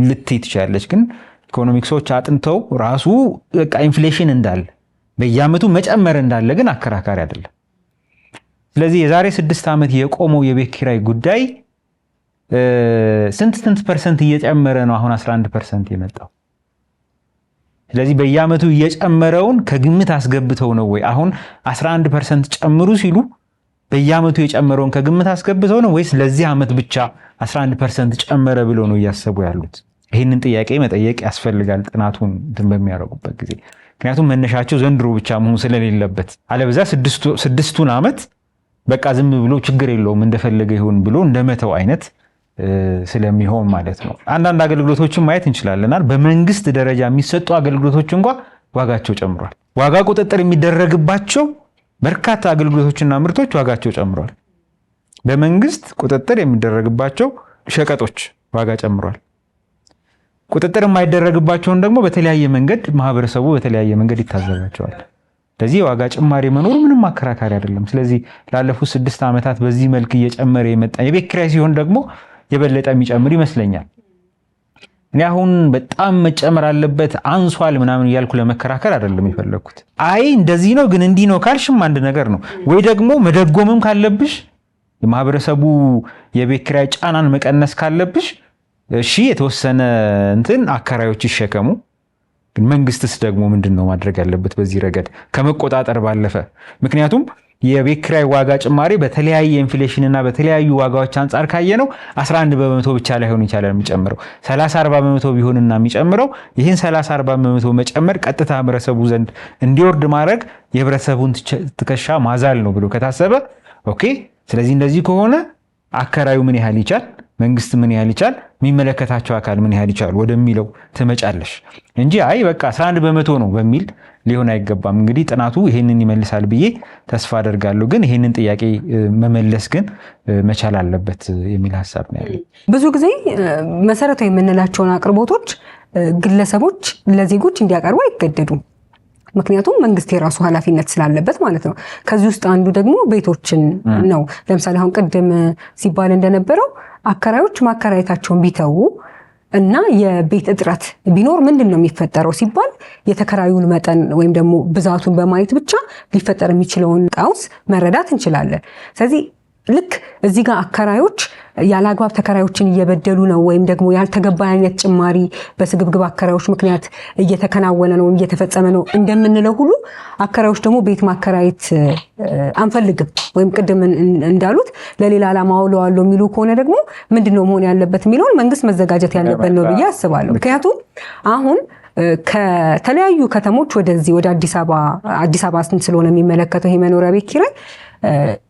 ልትይ ትችላለች። ግን ኢኮኖሚክሶች አጥንተው ራሱ በቃ ኢንፍሌሽን እንዳለ በየዓመቱ መጨመር እንዳለ ግን አከራካሪ አይደለም። ስለዚህ የዛሬ 6 ዓመት የቆመው የቤት ኪራይ ጉዳይ ስንት ፐርሰንት እየጨመረ ነው አሁን 11% የመጣው? ስለዚህ በየዓመቱ እየጨመረውን ከግምት አስገብተው ነው ወይ አሁን 11% ጨምሩ ሲሉ በየዓመቱ የጨመረውን ከግምት አስገብተው ነው ወይስ ለዚህ ዓመት ብቻ 11% ጨመረ ብሎ ነው እያሰቡ ያሉት? ይህንን ጥያቄ መጠየቅ ያስፈልጋል ጥናቱን በሚያደርጉበት ጊዜ። ምክንያቱም መነሻቸው ዘንድሮ ብቻ መሆን ስለሌለበት አለበዛ 6ቱን ዓመት በቃ ዝም ብሎ ችግር የለውም እንደፈለገ ይሁን ብሎ እንደመተው አይነት ስለሚሆን ማለት ነው። አንዳንድ አገልግሎቶችን ማየት እንችላለናል። በመንግስት ደረጃ የሚሰጡ አገልግሎቶች እንኳን ዋጋቸው ጨምሯል። ዋጋ ቁጥጥር የሚደረግባቸው በርካታ አገልግሎቶችና ምርቶች ዋጋቸው ጨምሯል። በመንግስት ቁጥጥር የሚደረግባቸው ሸቀጦች ዋጋ ጨምሯል። ቁጥጥር የማይደረግባቸውን ደግሞ በተለያየ መንገድ ማህበረሰቡ በተለያየ መንገድ ይታዘባቸዋል። ስለዚህ የዋጋ ጭማሪ መኖሩ ምንም አከራካሪ አይደለም። ስለዚህ ላለፉት 6 ዓመታት በዚህ መልክ እየጨመረ የመጣ የቤት ኪራይ ሲሆን ደግሞ የበለጠ የሚጨምር ይመስለኛል። እኔ አሁን በጣም መጨመር አለበት አንሷል ምናምን እያልኩ ለመከራከር አይደለም የፈለኩት። አይ እንደዚህ ነው ግን እንዲህ ነው ካልሽም አንድ ነገር ነው። ወይ ደግሞ መደጎምም ካለብሽ የማህበረሰቡ የቤት ኪራይ ጫናን መቀነስ ካለብሽ እሺ የተወሰነ እንትን አከራዮች ይሸከሙ። ግን መንግስትስ ደግሞ ምንድነው ማድረግ ያለበት በዚህ ረገድ ከመቆጣጠር ባለፈ? ምክንያቱም የቤት ኪራይ ዋጋ ጭማሪ በተለያየ ኢንፍሌሽን እና በተለያዩ ዋጋዎች አንጻር ካየነው 11 በመቶ ብቻ ላይሆን ይችላል የሚጨምረው 30-40 በመቶ ቢሆንና የሚጨምረው ይህን 30-40 በመቶ መጨመር ቀጥታ ህብረተሰቡ ዘንድ እንዲወርድ ማድረግ የህብረተሰቡን ትከሻ ማዛል ነው ብሎ ከታሰበ ኦኬ። ስለዚህ እንደዚህ ከሆነ አከራዩ ምን ያህል ይቻል፣ መንግስት ምን ያህል ይቻል፣ የሚመለከታቸው አካል ምን ያህል ይቻል ወደሚለው ትመጫለሽ እንጂ አይ በቃ 11 በመቶ ነው በሚል ሊሆን አይገባም። እንግዲህ ጥናቱ ይሄንን ይመልሳል ብዬ ተስፋ አደርጋለሁ። ግን ይሄንን ጥያቄ መመለስ ግን መቻል አለበት የሚል ሐሳብ ነው ያለኝ። ብዙ ጊዜ መሰረታዊ የምንላቸውን አቅርቦቶች ግለሰቦች ለዜጎች እንዲያቀርቡ አይገደዱም። ምክንያቱም መንግስት የራሱ ኃላፊነት ስላለበት ማለት ነው። ከዚህ ውስጥ አንዱ ደግሞ ቤቶችን ነው። ለምሳሌ አሁን ቅድም ሲባል እንደነበረው አከራዮች ማከራየታቸውን ቢተዉ እና የቤት እጥረት ቢኖር ምንድን ነው የሚፈጠረው ሲባል የተከራዩን መጠን ወይም ደግሞ ብዛቱን በማየት ብቻ ሊፈጠር የሚችለውን ቀውስ መረዳት እንችላለን። ስለዚህ ልክ እዚህ ጋር አከራዮች ያለአግባብ ተከራዮችን እየበደሉ ነው ወይም ደግሞ ያልተገባ አይነት ጭማሪ በስግብግብ አከራዮች ምክንያት እየተከናወነ ነው እየተፈጸመ ነው እንደምንለው ሁሉ አከራዮች ደግሞ ቤት ማከራየት አንፈልግም ወይም ቅድም እንዳሉት ለሌላ ዓላማ አውለዋለሁ የሚሉ ከሆነ ደግሞ ምንድነው መሆን ያለበት የሚለውን መንግስት መዘጋጀት ያለበት ነው ብዬ አስባለሁ። ምክንያቱም አሁን ከተለያዩ ከተሞች ወደዚህ ወደ አዲስ አበባ ስለሆነ የሚመለከተው ይሄ መኖሪያ ቤት ኪራይ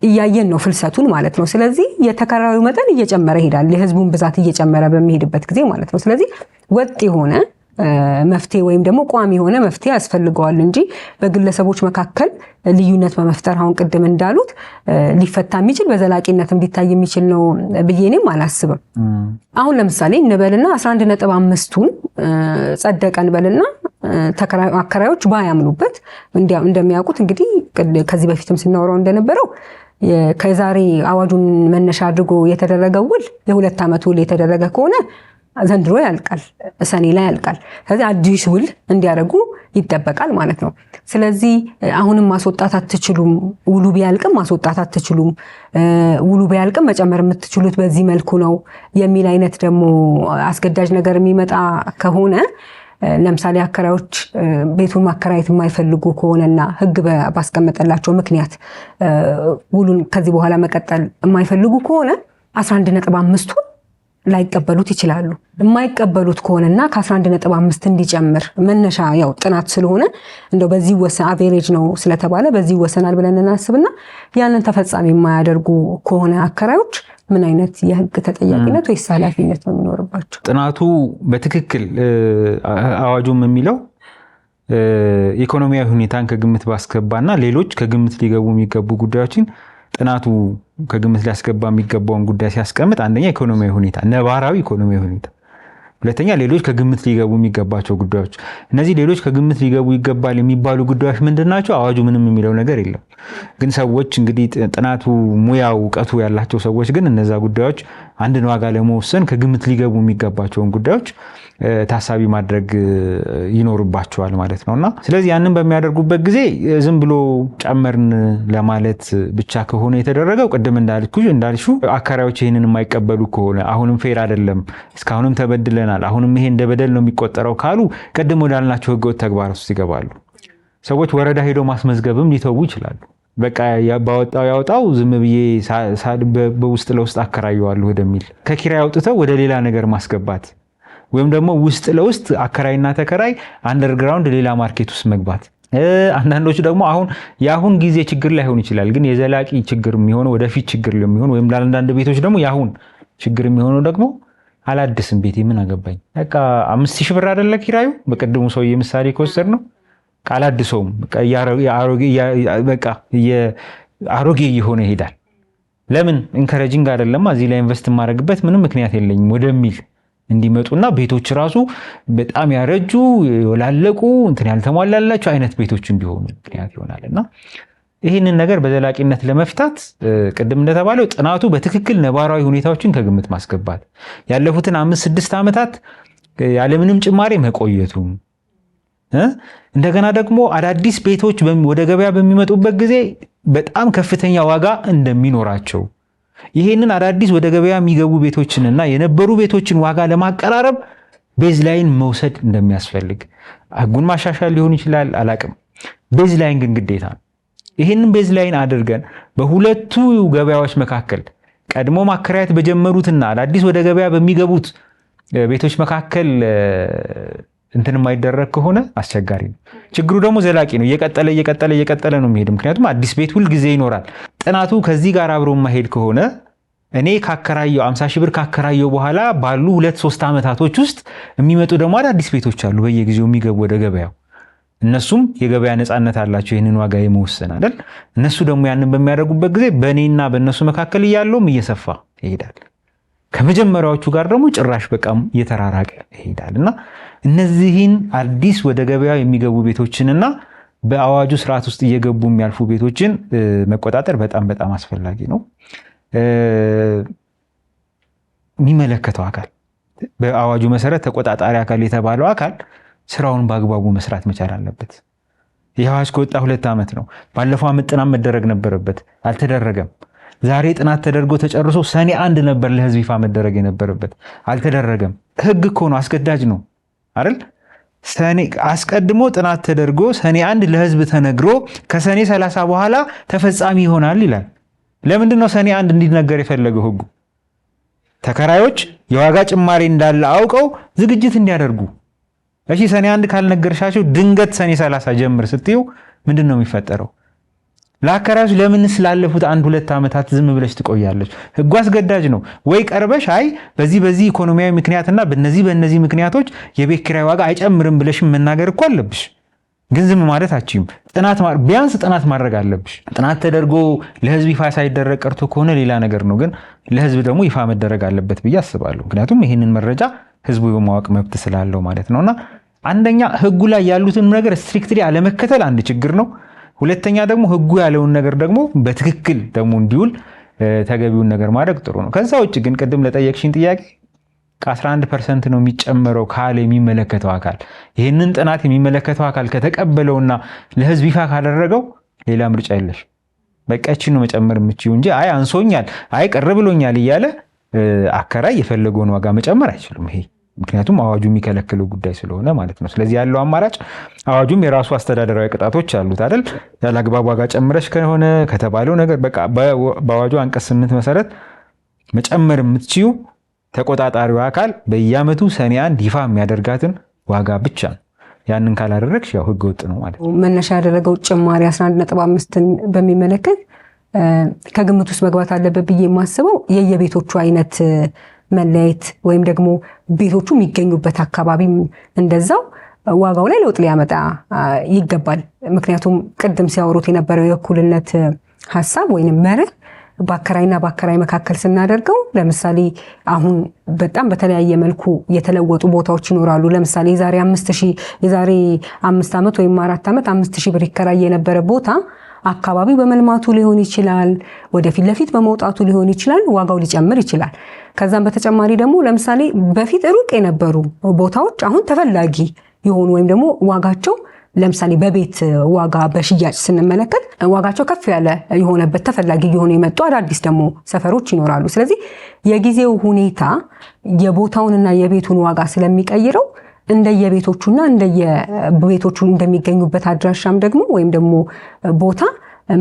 እያየን ነው ፍልሰቱን ማለት ነው። ስለዚህ የተከራዩ መጠን እየጨመረ ይሄዳል የህዝቡን ብዛት እየጨመረ በሚሄድበት ጊዜ ማለት ነው። ስለዚህ ወጥ የሆነ መፍትሄ ወይም ደግሞ ቋሚ የሆነ መፍትሄ ያስፈልገዋል እንጂ በግለሰቦች መካከል ልዩነት በመፍጠር አሁን ቅድም እንዳሉት ሊፈታ የሚችል በዘላቂነትም ሊታይ የሚችል ነው ብዬ እኔም አላስብም። አሁን ለምሳሌ እንበልና 11.5ቱን ጸደቀን በልና አከራዮች ባያምኑበት እንደሚያውቁት እንግዲህ ከዚህ በፊትም ስናወራው እንደነበረው ከዛሬ አዋጁን መነሻ አድርጎ የተደረገው ውል የ2 ዓመት ውል የተደረገ ከሆነ ዘንድሮ ያልቃል፣ ሰኔ ላይ ያልቃል። ስለዚህ አዲስ ውል እንዲያደርጉ ይጠበቃል ማለት ነው። ስለዚህ አሁንም ማስወጣት አትችሉም፣ ውሉ ቢያልቅም ማስወጣት አትችሉም፣ ውሉ ቢያልቅም መጨመር የምትችሉት በዚህ መልኩ ነው የሚል አይነት ደግሞ አስገዳጅ ነገር የሚመጣ ከሆነ ለምሳሌ አከራዮች ቤቱን ማከራየት የማይፈልጉ ከሆነና ሕግ ባስቀመጠላቸው ምክንያት ውሉን ከዚህ በኋላ መቀጠል የማይፈልጉ ከሆነ 11.5ቱን ላይቀበሉት ይችላሉ። የማይቀበሉት ከሆነና ከ11.5 እንዲጨምር መነሻ ያው ጥናት ስለሆነ እንደው በዚህ ወሰን አቬሬጅ ነው ስለተባለ በዚህ ወሰናል ብለን እናስብና ያንን ተፈጻሚ የማያደርጉ ከሆነ አከራዮች ምን አይነት የህግ ተጠያቂነት ወይስ ኃላፊነት ነው የሚኖርባቸው? ጥናቱ በትክክል አዋጁም የሚለው ኢኮኖሚያዊ ሁኔታን ከግምት ባስገባና ሌሎች ከግምት ሊገቡ የሚገቡ ጉዳዮችን ጥናቱ ከግምት ሊያስገባ የሚገባውን ጉዳይ ሲያስቀምጥ አንደኛ ኢኮኖሚያዊ ሁኔታ፣ ነባራዊ ኢኮኖሚያዊ ሁኔታ፣ ሁለተኛ ሌሎች ከግምት ሊገቡ የሚገባቸው ጉዳዮች። እነዚህ ሌሎች ከግምት ሊገቡ ይገባል የሚባሉ ጉዳዮች ምንድን ናቸው? አዋጁ ምንም የሚለው ነገር የለም። ግን ሰዎች እንግዲህ ጥናቱ ሙያው እውቀቱ ያላቸው ሰዎች ግን እነዛ ጉዳዮች አንድን ዋጋ ለመወሰን ከግምት ሊገቡ የሚገባቸውን ጉዳዮች ታሳቢ ማድረግ ይኖርባቸዋል ማለት ነውና ስለዚህ ያንን በሚያደርጉበት ጊዜ ዝም ብሎ ጨመርን ለማለት ብቻ ከሆነ የተደረገው ቅድም እንዳልሹ አከራዮች ይህንን የማይቀበሉ ከሆነ አሁንም ፌር አይደለም፣ እስካሁንም ተበድለናል፣ አሁንም ይሄ እንደ በደል ነው የሚቆጠረው ካሉ ቅድም ወዳልናቸው ህገወጥ ተግባራት ውስጥ ይገባሉ። ሰዎች ወረዳ ሄዶ ማስመዝገብም ሊተዉ ይችላሉ። በቃ ባወጣው ያወጣው ዝም ብዬ በውስጥ ለውስጥ አከራየዋለሁ ወደሚል ከኪራይ አውጥተው ወደ ሌላ ነገር ማስገባት ወይም ደግሞ ውስጥ ለውስጥ አከራይና ተከራይ አንደርግራውንድ ሌላ ማርኬት ውስጥ መግባት አንዳንዶቹ ደግሞ አሁን የአሁን ጊዜ ችግር ላይሆን ይችላል፣ ግን የዘላቂ ችግር የሚሆነው ወደፊት ችግር የሚሆን ወይም ለአንዳንድ ቤቶች ደግሞ የአሁን ችግር የሚሆነው ደግሞ አላድስም ቤቴ ምን አገባኝ በቃ 5000 ብር አይደለ ኪራዩ በቀደሙ ሰውዬ ምሳሌ ከወሰድ ነው አላድሰውም በቃ አሮጌ እየሆነ ይሄዳል። ለምን ኢንከሬጂንግ አይደለም እዚህ ላይ ኢንቨስት ማድረግበት ምንም ምክንያት የለኝም ወደሚል እንዲመጡና ቤቶች ራሱ በጣም ያረጁ ይወላለቁ እንትን ያልተሟላላቸው አይነት ቤቶች እንዲሆኑ ምክንያት ይሆናልና ይህንን ነገር በዘላቂነት ለመፍታት ቅድም እንደተባለው ጥናቱ በትክክል ነባራዊ ሁኔታዎችን ከግምት ማስገባት ያለፉትን 5-6 ዓመታት ያለምንም ጭማሪ መቆየቱ እንደገና ደግሞ አዳዲስ ቤቶች ወደ ገበያ በሚመጡበት ጊዜ በጣም ከፍተኛ ዋጋ እንደሚኖራቸው ይሄንን አዳዲስ ወደ ገበያ የሚገቡ ቤቶችንና የነበሩ ቤቶችን ዋጋ ለማቀራረብ ቤዝላይን መውሰድ እንደሚያስፈልግ ህጉን ማሻሻል ሊሆን ይችላል አላቅም። ቤዝላይን ግን ግዴታ ነው። ይሄንን ቤዝላይን አድርገን በሁለቱ ገበያዎች መካከል ቀድሞ ማከራየት በጀመሩትና አዳዲስ ወደ ገበያ በሚገቡት ቤቶች መካከል እንትን የማይደረግ ከሆነ አስቸጋሪ ነው። ችግሩ ደግሞ ዘላቂ ነው። እየቀጠለ ነው የሚሄድ። ምክንያቱም አዲስ ቤት ሁል ጊዜ ይኖራል። ጥናቱ ከዚህ ጋር አብሮ የማይሄድ ከሆነ እኔ ካከራየው 50,000 ብር ካከራየው በኋላ ባሉ 2-3 ዓመታቶች ውስጥ የሚመጡ ደግሞ አዳዲስ ቤቶች አሉ በየጊዜው የሚገቡ ወደ ገበያው። እነሱም የገበያ ነፃነት አላቸው ይህንን ዋጋ የመወሰን አይደል? እነሱ ደግሞ ያንን በሚያደርጉበት ጊዜ በእኔና በእነሱ መካከል እያለውም እየሰፋ ይሄዳል። ከመጀመሪያዎቹ ጋር ደግሞ ጭራሽ በቃም እየተራራቀ ይሄዳል እና እነዚህን አዲስ ወደ ገበያ የሚገቡ ቤቶችንና በአዋጁ ስርዓት ውስጥ እየገቡ የሚያልፉ ቤቶችን መቆጣጠር በጣም በጣም አስፈላጊ ነው። የሚመለከተው አካል በአዋጁ መሰረት ተቆጣጣሪ አካል የተባለው አካል ስራውን በአግባቡ መስራት መቻል አለበት። ይህ አዋጅ ከወጣ 2 ዓመት ነው። ባለፈው ዓመት ጥናት መደረግ ነበረበት፣ አልተደረገም። ዛሬ ጥናት ተደርጎ ተጨርሶ ሰኔ 1 ነበር ለህዝብ ይፋ መደረግ የነበረበት፣ አልተደረገም። ህግ እኮ ነው፣ አስገዳጅ ነው አይደል? ሰኔ አስቀድሞ ጥናት ተደርጎ ሰኔ 1 ለህዝብ ተነግሮ ከሰኔ 30 በኋላ ተፈጻሚ ይሆናል ይላል። ለምንድን ነው ሰኔ 1 እንዲነገር የፈለገው ህጉ? ተከራዮች የዋጋ ጭማሪ እንዳለ አውቀው ዝግጅት እንዲያደርጉ። እሺ ሰኔ 1 ካልነገርሻቸው ድንገት ሰኔ 30 ጀምር ስትዩ ምንድን ነው የሚፈጠረው? ለአከራዮች ለምን ስላለፉት 1-2 ዓመታት ዝም ብለሽ ትቆያለች? ህጉ አስገዳጅ ነው። ወይ ቀርበሽ አይ በዚህ ኢኮኖሚያዊ ምክንያትና በእነዚህ ምክንያቶች የቤት ኪራይ ዋጋ አይጨምርም ብለሽ መናገር እኮ አለብሽ። ግን ዝም ማለት አትችይም። ቢያንስ ጥናት ማድረግ አለብሽ። ጥናት ተደርጎ ለህዝብ ይፋ ሳይደረግ ቀርቶ ከሆነ ሌላ ነገር ነው። ግን ለህዝብ ደግሞ ይፋ መደረግ አለበት ብዬ አስባለሁ። ምክንያቱም ይህንን መረጃ ህዝቡ የማወቅ መብት ስላለው ማለት ነውና አንደኛ ህጉ ላይ ያሉትን ነገር ስትሪክትሊ አለመከተል አንድ ችግር ነው። ሁለተኛ ደግሞ ህጉ ያለውን ነገር ደግሞ በትክክል ደግሞ እንዲውል ተገቢውን ነገር ማድረግ ጥሩ ነው። ከዛ ውጭ ግን ቅድም ለጠየቅሽኝ ጥያቄ ከ11% ነው የሚጨመረው ካለ የሚመለከተው አካል ይህንን ጥናት የሚመለከተው አካል ከተቀበለውና ለህዝብ ይፋ ካደረገው ሌላ ምርጫ የለሽ። በቃ እቺ ነው መጨመር የምችው እንጂ አይ አንሶኛል፣ አይ ቅር ብሎኛል እያለ አከራይ የፈለገውን ዋጋ መጨመር አይችልም። ይሄ ምክንያቱም አዋጁ የሚከለክለው ጉዳይ ስለሆነ ማለት ነው። ስለዚህ ያለው አማራጭ አዋጁም የራሱ አስተዳደራዊ ቅጣቶች አሉት አይደል? ያለ አግባብ ዋጋ ጨምረሽ ከሆነ ከተባለው ነገር በቃ በአዋጁ አንቀጽ 8 መሰረት መጨመር የምትችዩ ተቆጣጣሪው አካል በየዓመቱ ሰኔ 1 ይፋ የሚያደርጋትን ዋጋ ብቻ ነው። ያንን ካላደረግሽ ያው ህገ ወጥ ነው ማለት ነው። መነሻ ያደረገው ጭማሪ 11.5ን በሚመለከት ከግምት ውስጥ መግባት አለበት ብዬ የማስበው የየቤቶቹ አይነት መለያየት ወይም ደግሞ ቤቶቹ የሚገኙበት አካባቢም እንደዛው ዋጋው ላይ ለውጥ ሊያመጣ ይገባል። ምክንያቱም ቅድም ሲያወሩት የነበረው የእኩልነት ሀሳብ ወይንም መርህ በአከራይና በአከራይ መካከል ስናደርገው ለምሳሌ አሁን በጣም በተለያየ መልኩ የተለወጡ ቦታዎች ይኖራሉ። ለምሳሌ የዛሬ 5 ዓመት ወይም 4 ዓመት 5,000 ብር ይከራይ የነበረ ቦታ አካባቢው በመልማቱ ሊሆን ይችላል፣ ወደፊት ለፊት በመውጣቱ ሊሆን ይችላል፣ ዋጋው ሊጨምር ይችላል። ከዛም በተጨማሪ ደግሞ ለምሳሌ በፊት ሩቅ የነበሩ ቦታዎች አሁን ተፈላጊ የሆኑ ወይም ደግሞ ዋጋቸው ለምሳሌ በቤት ዋጋ በሽያጭ ስንመለከት ዋጋቸው ከፍ ያለ የሆነበት ተፈላጊ የሆኑ የመጡ አዳዲስ ደግሞ ሰፈሮች ይኖራሉ። ስለዚህ የጊዜው ሁኔታ የቦታውንና የቤቱን ዋጋ ስለሚቀይረው እንደየቤቶቹና እንደየቤቶቹ እንደሚገኙበት አድራሻም ደግሞ ወይም ደግሞ ቦታ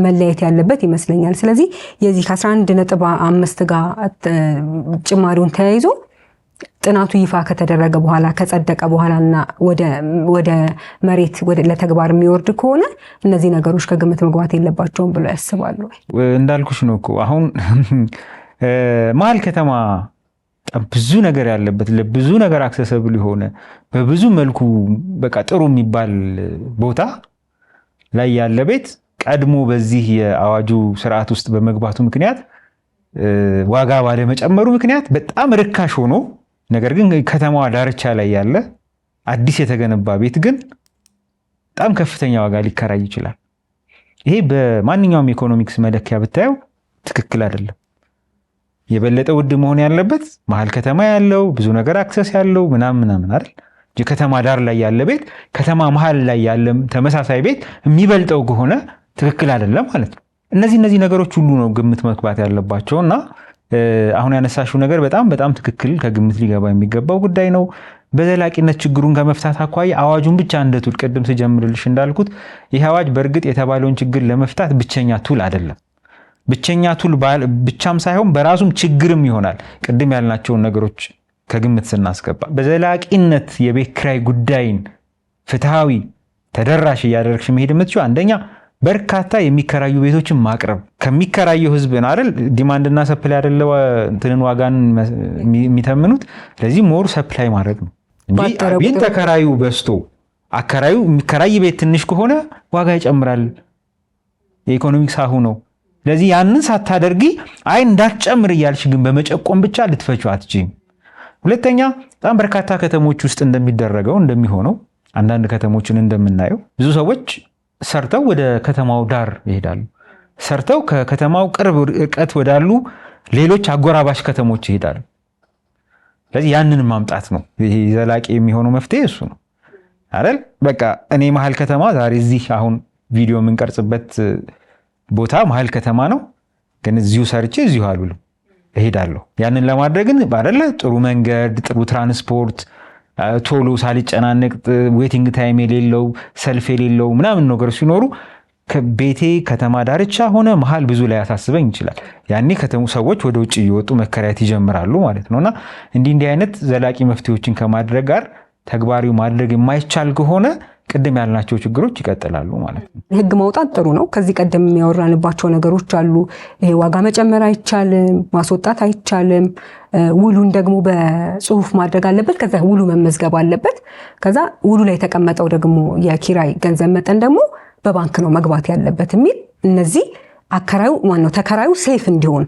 መለየት ያለበት ይመስለኛል። ስለዚህ የዚህ ከ11.5 ጋር ጭማሪውን ተያይዞ ጥናቱ ይፋ ከተደረገ በኋላ ከጸደቀ በኋላና ወደ መሬት ለተግባር የሚወርድ ከሆነ እነዚህ ነገሮች ከግምት መግባት የለባቸውም ብለው ያስባሉ? እንዳልኩሽ ነው እኮ አሁን መሀል ከተማ ብዙ ነገር ያለበት ለብዙ ነገር አክሰሰብል የሆነ በብዙ መልኩ በቃ ጥሩ የሚባል ቦታ ላይ ያለ ቤት ቀድሞ በዚህ የአዋጁ ስርዓት ውስጥ በመግባቱ ምክንያት ዋጋ ባለመጨመሩ ምክንያት በጣም ርካሽ ሆኖ ነገር ግን ከተማዋ ዳርቻ ላይ ያለ አዲስ የተገነባ ቤት ግን በጣም ከፍተኛ ዋጋ ሊከራይ ይችላል። ይሄ በማንኛውም ኢኮኖሚክስ መለኪያ ብታየው ትክክል አይደለም። የበለጠ ውድ መሆን ያለበት መሀል ከተማ ያለው ብዙ ነገር አክሰስ ያለው ምናምን አይደል? የከተማ ዳር ላይ ያለ ቤት ከተማ መሀል ላይ ያለ ተመሳሳይ ቤት የሚበልጠው ከሆነ ትክክል አይደለም ማለት ነው። እነዚህ ነገሮች ሁሉ ነው ግምት መግባት ያለባቸውና አሁን ያነሳሽው ነገር በጣም ትክክል ከግምት ሊገባ የሚገባው ጉዳይ ነው። በዘላቂነት ችግሩን ከመፍታት አኳያ አዋጁን ብቻ እንደ ቱል ቅድም ስጀምርልሽ እንዳልኩት ይህ አዋጅ በእርግጥ የተባለውን ችግር ለመፍታት ብቸኛ ቱል አይደለም። ብቸኛ ቱል ብቻም ሳይሆን በራሱም ችግርም ይሆናል። ቅድም ያልናቸውን ነገሮች ከግምት ስናስገባ በዘላቂነት የቤት ኪራይ ጉዳይን ፍትሃዊ ተደራሽ እያደረግሽ መሄድ የምትችው አንደኛ በርካታ የሚከራዩ ቤቶችን ማቅረብ ከሚከራየው ህዝብ አይደል? ዲማንድና ሰፕላይ አይደለ እንትንን ዋጋን የሚተምኑት። ስለዚህ ሞር ሰፕላይ ማድረግ ነው እንጂ ቤት ተከራዩ በዝቶ አከራዩ የሚከራይ ቤት ትንሽ ከሆነ ዋጋ ይጨምራል። የኢኮኖሚክስ አሁ ነው። ስለዚህ ያንን ሳታደርጊ አይ እንዳትጨምር እያልሽ ግን በመጨቆም ብቻ ልትፈቹ አትችይም። ሁለተኛ በጣም በርካታ ከተሞች ውስጥ እንደሚደረገው እንደሚሆነው አንዳንድ ከተሞችን እንደምናየው ብዙ ሰዎች ሰርተው ወደ ከተማው ዳር ይሄዳሉ። ሰርተው ከከተማው ቅርብ ርቀት ወዳሉ ሌሎች አጎራባሽ ከተሞች ይሄዳሉ። ስለዚህ ያንን ማምጣት ነው ይሄ ዘላቂ የሚሆነው መፍትሄ እሱ ነው አይደል? በቃ እኔ መሀል ከተማ ዛሬ እዚህ አሁን ቪዲዮ የምንቀርጽበት ቦታ መሀል ከተማ ነው፣ ግን እዚሁ ሰርቼ እዚሁ አልውልም፣ እሄዳለሁ። ያንን ለማድረግ ግን አይደለ ጥሩ መንገድ፣ ጥሩ ትራንስፖርት ቶሎ ሳልጨናነቅ ዌቲንግ ታይም የሌለው ሰልፍ የሌለው ምናምን ነገር ሲኖሩ ቤቴ ከተማ ዳርቻ ሆነ መሀል ብዙ ላይ ያሳስበኝ ይችላል። ያኔ ከተሙ ሰዎች ወደ ውጭ እየወጡ መከራየት ይጀምራሉ ማለት ነውና እንዲህ አይነት ዘላቂ መፍትሄዎችን ከማድረግ ጋር ተግባራዊ ማድረግ የማይቻል ከሆነ ቅድም ያልናቸው ችግሮች ይቀጥላሉ ማለት ነው። ህግ ማውጣት ጥሩ ነው። ከዚህ ቀደም የሚያወራንባቸው ነገሮች አሉ። ይሄ ዋጋ መጨመር አይቻልም፣ ማስወጣት አይቻልም። ውሉን ደግሞ በጽሁፍ ማድረግ አለበት። ከዛ ውሉ መመዝገብ አለበት። ከዛ ውሉ ላይ የተቀመጠው ደግሞ የኪራይ ገንዘብ መጠን ደግሞ በባንክ ነው መግባት ያለበት የሚል እነዚህ አከራዩ ማነው ተከራዩ ሴፍ እንዲሆን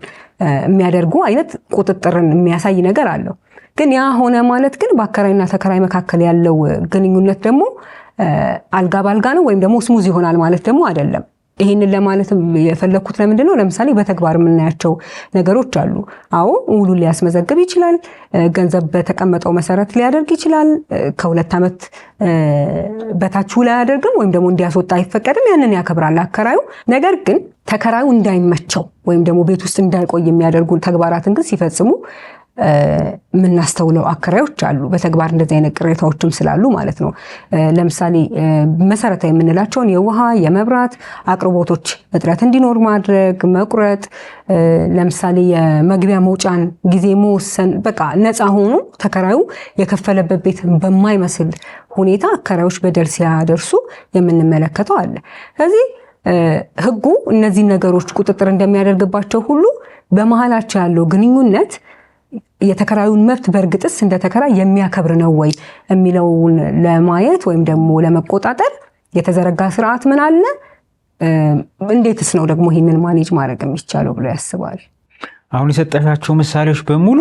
የሚያደርጉ አይነት ቁጥጥርን የሚያሳይ ነገር አለው። ግን ያ ሆነ ማለት ግን በአከራይና ተከራይ መካከል ያለው ግንኙነት ደግሞ አልጋ ባልጋ ነው ወይም ደግሞ ስሙዝ ይሆናል ማለት ደግሞ አይደለም። ይሄንን ለማለት የፈለኩት ለምንድነው? ለምሳሌ በተግባር የምናያቸው ነገሮች አሉ። አዎ ውሉን ሊያስመዘግብ ይችላል። ገንዘብ በተቀመጠው መሰረት ሊያደርግ ይችላል። ከ2 ዓመት በታች ውል አያደርግም ወይም ደግሞ እንዲያስወጣ አይፈቀድም። ያንን ያከብራል አከራዩ። ነገር ግን ተከራዩ እንዳይመቸው ወይም ደግሞ ቤት ውስጥ እንዳይቆይ የሚያደርጉ ተግባራትን ግን ሲፈጽሙ የምናስተውለው አከራዮች አሉ። በተግባር እንደዚህ አይነት ቅሬታዎችም ስላሉ ማለት ነው። ለምሳሌ መሰረታዊ የምንላቸውን የውሃ የመብራት አቅርቦቶች እጥረት እንዲኖር ማድረግ፣ መቁረጥ፣ ለምሳሌ የመግቢያ መውጫን ጊዜ መወሰን፣ በቃ ነፃ ሆኖ ተከራዩ የከፈለበት ቤት በማይመስል ሁኔታ አከራዮች በደል ሲያደርሱ የምንመለከተው አለ። ስለዚህ ህጉ እነዚህ ነገሮች ቁጥጥር እንደሚያደርግባቸው ሁሉ በመሃላቸው ያለው ግንኙነት የተከራዩን መብት በእርግጥስ እንደ ተከራይ የሚያከብር ነው ወይ የሚለውን ለማየት ወይም ደግሞ ለመቆጣጠር የተዘረጋ ስርዓት ምን አለ? እንዴትስ ነው ደግሞ ይህንን ማኔጅ ማድረግ የሚቻለው ብሎ ያስባል? አሁን የሰጠሻቸው ምሳሌዎች በሙሉ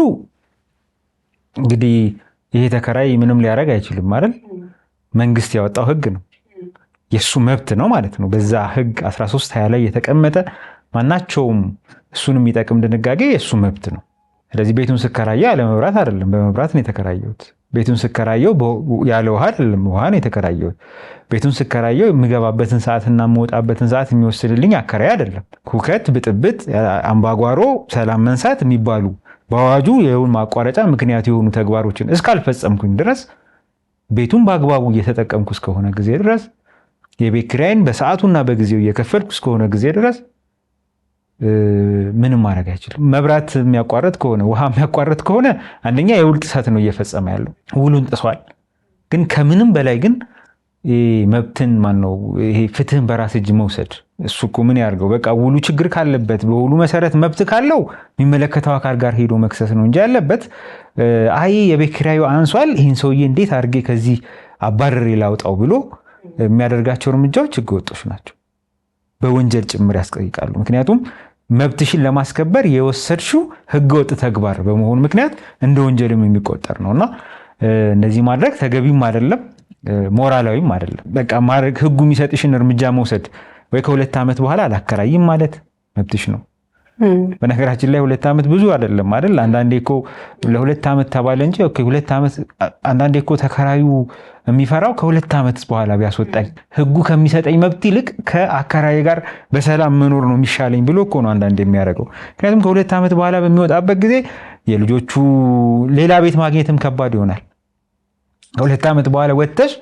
እንግዲህ ይሄ ተከራይ ምንም ሊያደርግ አይችልም አይደል? መንግስት ያወጣው ህግ ነው፣ የሱ መብት ነው ማለት ነው። በዛ ህግ 1320 ላይ የተቀመጠ ማናቸውም እሱን የሚጠቅም ድንጋጌ የሱ መብት ነው። ስለዚህ ቤቱን ስከራየ ያለ መብራት አይደለም፣ በመብራት ነው የተከራየሁት። ቤቱን ስከራየው ያለ ውሃ አይደለም፣ ውሃ ነው የተከራየሁት። ቤቱን ስከራየው የምገባበትን ሰዓትና የምወጣበትን ሰዓት የሚወስድልኝ አከራይ አይደለም። ሁከት፣ ብጥብጥ፣ አምባጓሮ፣ ሰላም መንሳት የሚባሉ በአዋጁ የውል ማቋረጫ ምክንያት የሆኑ ተግባሮችን እስካልፈጸምኩኝ ድረስ ቤቱን በአግባቡ እየተጠቀምኩ እስከሆነ ጊዜ ድረስ የቤት ኪራይን በሰዓቱና በጊዜው እየከፈልኩ እስከሆነ ጊዜ ድረስ ምንም ማድረግ አይችልም። መብራት የሚያቋርጥ ከሆነ ውሃ የሚያቋርጥ ከሆነ አንደኛ የውል ጥሰት ነው እየፈጸመ ያለው፣ ውሉን ጥሷል። ግን ከምንም በላይ ግን መብትን ማነው ይሄ ፍትህን በራስ እጅ መውሰድ እሱ እኮ ምን ያርገው? በቃ ውሉ ችግር ካለበት በውሉ መሰረት መብት ካለው የሚመለከተው አካል ጋር ሄዶ መክሰስ ነው እንጂ ያለበት አይ የቤት ኪራዩ አንሷል ይህን ሰውዬ እንዴት አድርጌ ከዚህ አባረሬ ላውጣው ብሎ የሚያደርጋቸው እርምጃዎች ህገወጦች ናቸው። በወንጀል ጭምር ያስጠይቃሉ። ምክንያቱም መብትሽን ለማስከበር የወሰድሽው ህገወጥ ተግባር በመሆኑ ምክንያት እንደ ወንጀልም የሚቆጠር ነውና እነዚህ ማድረግ ተገቢም አይደለም፣ ሞራላዊም አይደለም። በቃ ማድረግ ህጉ የሚሰጥሽን እርምጃ መውሰድ ወይ ከ2 ዓመት በኋላ አላከራይም ማለት መብትሽ ነው። በነገራችን ላይ 2 ዓመት ብዙ አይደለም አይደል? አንዳንዴ እኮ ለ2 ዓመት ተባለ እንጂ ኦኬ 2 ዓመት አንዳንዴ እኮ ተከራዩ የሚፈራው ከ2 ዓመት በኋላ ቢያስወጣኝ ህጉ ከሚሰጠኝ መብት ይልቅ ከአከራይ ጋር በሰላም መኖር ነው የሚሻለኝ ብሎ እኮ ነው አንዳንዴ የሚያደርገው። ምክንያቱም ከ2 ዓመት በኋላ በሚወጣበት ጊዜ የልጆቹ ሌላ ቤት ማግኘትም ከባድ ይሆናል። ከ2 ዓመት በኋላ ወጥተሽ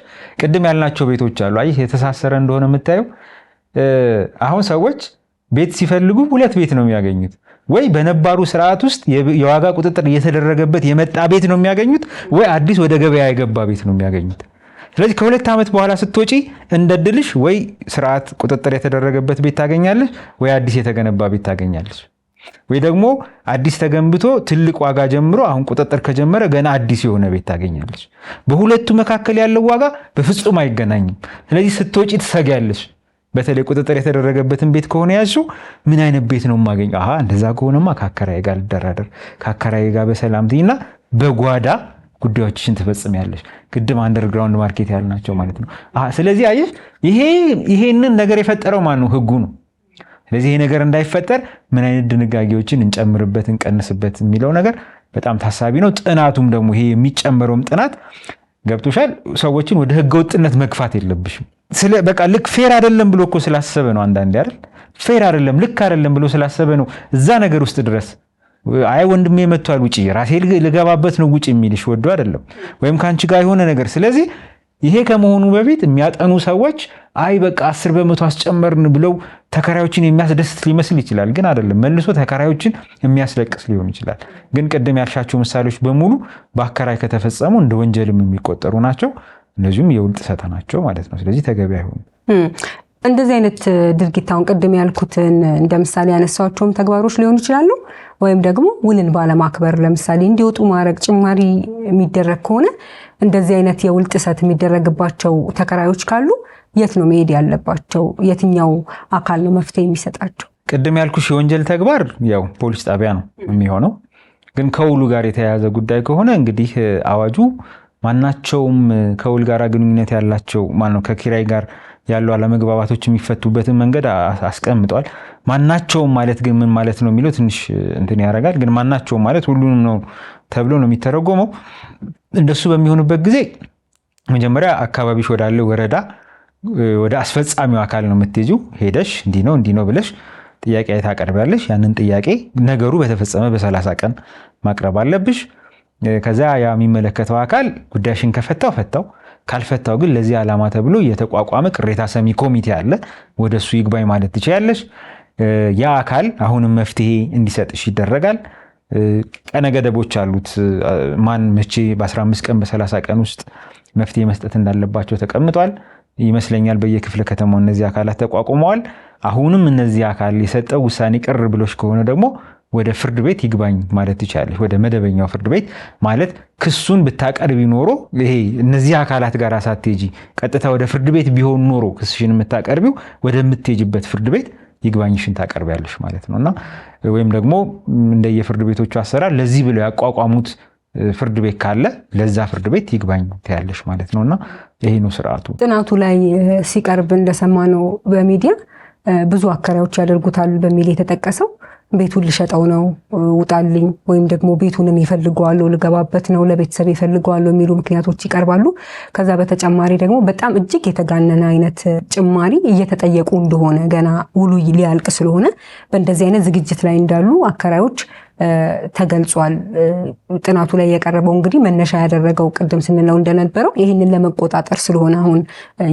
ቅድም ያልናቸው ቤቶች አሉ። አይ የተሳሰረ እንደሆነ የምታየው አሁን ሰዎች ቤት ሲፈልጉ 2 ቤት ነው የሚያገኙት። ወይ በነባሩ ስርዓት ውስጥ የዋጋ ቁጥጥር እየተደረገበት የመጣ ቤት ነው የሚያገኙት፣ ወይ አዲስ ወደ ገበያ የገባ ቤት ነው የሚያገኙት። ስለዚህ ከ2 ዓመት በኋላ ስትወጪ እንደድልሽ ወይ ስርዓት ቁጥጥር የተደረገበት ቤት ታገኛለሽ፣ ወይ አዲስ የተገነባ ቤት ታገኛለሽ፣ ወይ ደግሞ አዲስ ተገንብቶ ትልቅ ዋጋ ጀምሮ አሁን ቁጥጥር ከጀመረ ገና አዲስ የሆነ ቤት ታገኛለሽ። በሁለቱ መካከል ያለው ዋጋ በፍጹም አይገናኝም። ስለዚህ ስትወጪ ትሰጊያለሽ። በተለይ ቁጥጥር የተደረገበትን ቤት ከሆነ ያልሽው ምን አይነት ቤት ነው የማገኘው? አሃ እንደዛ ከሆነማ ከአከራይ ጋር ልደራደር፣ ከአከራይ ጋር በሰላም ትይና በጓዳ ጉዳዮችሽን ትፈጽሚያለሽ። ቅድም አንደርግራውንድ ማርኬት ያልናቸው ማለት ነው። ስለዚህ አየሽ ይሄንን ነገር የፈጠረው ማን ነው? ህጉ ነው። ስለዚህ ይሄ ነገር እንዳይፈጠር ምን አይነት ድንጋጌዎችን እንጨምርበት እንቀንስበት የሚለው ነገር በጣም ታሳቢ ነው። ጥናቱም ደግሞ ይሄ የሚጨመረውም ጥናት ገብቶሻል፣ ሰዎችን ወደ ህገወጥነት መግፋት የለብሽም። በቃ ልክ ፌር አይደለም ብሎ እኮ ስላሰበ ነው። አንዳንዴ አይደል ፌር አይደለም ልክ አይደለም ብሎ ስላሰበ ነው እዛ ነገር ውስጥ ድረስ አይ ወንድሜ መጥቷል ውጪ ራሴ ልገባበት ነው ውጪ የሚልሽ ወዶ አይደለም፣ ወይም ካንቺ ጋር የሆነ ነገር። ስለዚህ ይሄ ከመሆኑ በፊት የሚያጠኑ ሰዎች አይ በቃ 10% አስጨመርን ብለው ተከራዮችን የሚያስደስት ሊመስል ይችላል፣ ግን አይደለም። መልሶ ተከራዮችን የሚያስለቅስ ሊሆን ይችላል። ግን ቅድም ያልሻቸው ምሳሌዎች በሙሉ በአከራይ ከተፈጸሙ እንደ ወንጀልም የሚቆጠሩ ናቸው። እነዚሁም የውል ጥሰት ናቸው ማለት ነው። ስለዚህ ተገቢ አይሆንም። እንደዚህ አይነት ድርጊት አሁን ቅድም ያልኩትን እንደ ምሳሌ ያነሳቸውም ተግባሮች ሊሆኑ ይችላሉ። ወይም ደግሞ ውልን ባለማክበር ለምሳሌ እንዲወጡ ማድረግ ጭማሪ የሚደረግ ከሆነ እንደዚህ አይነት የውል ጥሰት የሚደረግባቸው ተከራዮች ካሉ የት ነው መሄድ ያለባቸው? የትኛው አካል ነው መፍትሄ የሚሰጣቸው? ቅድም ያልኩሽ የወንጀል ተግባር ያው ፖሊስ ጣቢያ ነው የሚሆነው። ግን ከውሉ ጋር የተያያዘ ጉዳይ ከሆነ እንግዲህ አዋጁ ማናቸውም ከውል ጋር ግንኙነት ያላቸው ማነው ከኪራይ ጋር ያሉ አለመግባባቶች የሚፈቱበትን መንገድ አስቀምጧል። ማናቸውም ማለት ግን ምን ማለት ነው የሚለው ትንሽ እንትን ያደርጋል። ግን ማናቸውም ማለት ሁሉንም ነው ተብሎ ነው የሚተረጎመው። እንደሱ በሚሆንበት ጊዜ መጀመሪያ አካባቢሽ ወዳለ ወረዳ ወደ አስፈጻሚው አካል ነው የምትሄጂው። ሄደሽ እንዲህ ነው ብለሽ ጥያቄ ታቀርቢያለሽ። ያንን ጥያቄ ነገሩ በተፈጸመ በ30 ቀን ማቅረብ አለብሽ። ከዛ ያ የሚመለከተው አካል ጉዳይሽን ከፈታው ካልፈታው ግን ለዚህ ዓላማ ተብሎ የተቋቋመ ቅሬታ ሰሚ ኮሚቴ አለ። ወደሱ ይግባኝ ማለት ትችያለሽ። ያ አካል አሁንም መፍትሄ እንዲሰጥሽ ይደረጋል። ቀነ ገደቦች አሉት። ማን መቼ በ15 ቀን በ30 ቀን ውስጥ መፍትሄ መስጠት እንዳለባቸው ተቀምጧል ይመስለኛል። በየክፍለ ከተማው እነዚህ አካላት ተቋቁመዋል። አሁንም እነዚህ አካል የሰጠው ውሳኔ ቅር ብሎሽ ከሆነ ደግሞ ወደ ፍርድ ቤት ይግባኝ ማለት ትችላለሽ። ወደ መደበኛው ፍርድ ቤት ማለት ክሱን ብታቀርቢ ኖሮ ይሄ እነዚህ አካላት ጋር ሳትሄጂ ቀጥታ ወደ ፍርድ ቤት ቢሆን ኖሮ ክስሽን የምታቀርቢው ወደምትሄጂበት ፍርድ ቤት ይግባኝሽን ታቀርቢያለሽ ማለት ነውና ወይም ደግሞ እንደየፍርድ ቤቶቹ አሰራር ለዚህ ብለው ያቋቋሙት ፍርድ ቤት ካለ ለዛ ፍርድ ቤት ይግባኝ ትያለሽ ማለት ነውና ይሄ ነው ስርዓቱ። ጥናቱ ላይ ሲቀርብ እንደሰማነው በሚዲያ ብዙ አከራዮች ያደርጉታል በሚል የተጠቀሰው ቤቱን ልሸጠው ነው ውጣልኝ፣ ወይም ደግሞ ቤቱንም ይፈልገዋለሁ ልገባበት ነው ለቤተሰብ ይፈልገዋለሁ የሚሉ ምክንያቶች ይቀርባሉ። ከዛ በተጨማሪ ደግሞ በጣም እጅግ የተጋነነ አይነት ጭማሪ እየተጠየቁ እንደሆነ ገና ውሉ ሊያልቅ ስለሆነ በእንደዚህ አይነት ዝግጅት ላይ እንዳሉ አከራዮች ተገልጿል። ጥናቱ ላይ የቀረበው እንግዲህ መነሻ ያደረገው ቅድም ስንለው እንደነበረው ይህንን ለመቆጣጠር ስለሆነ አሁን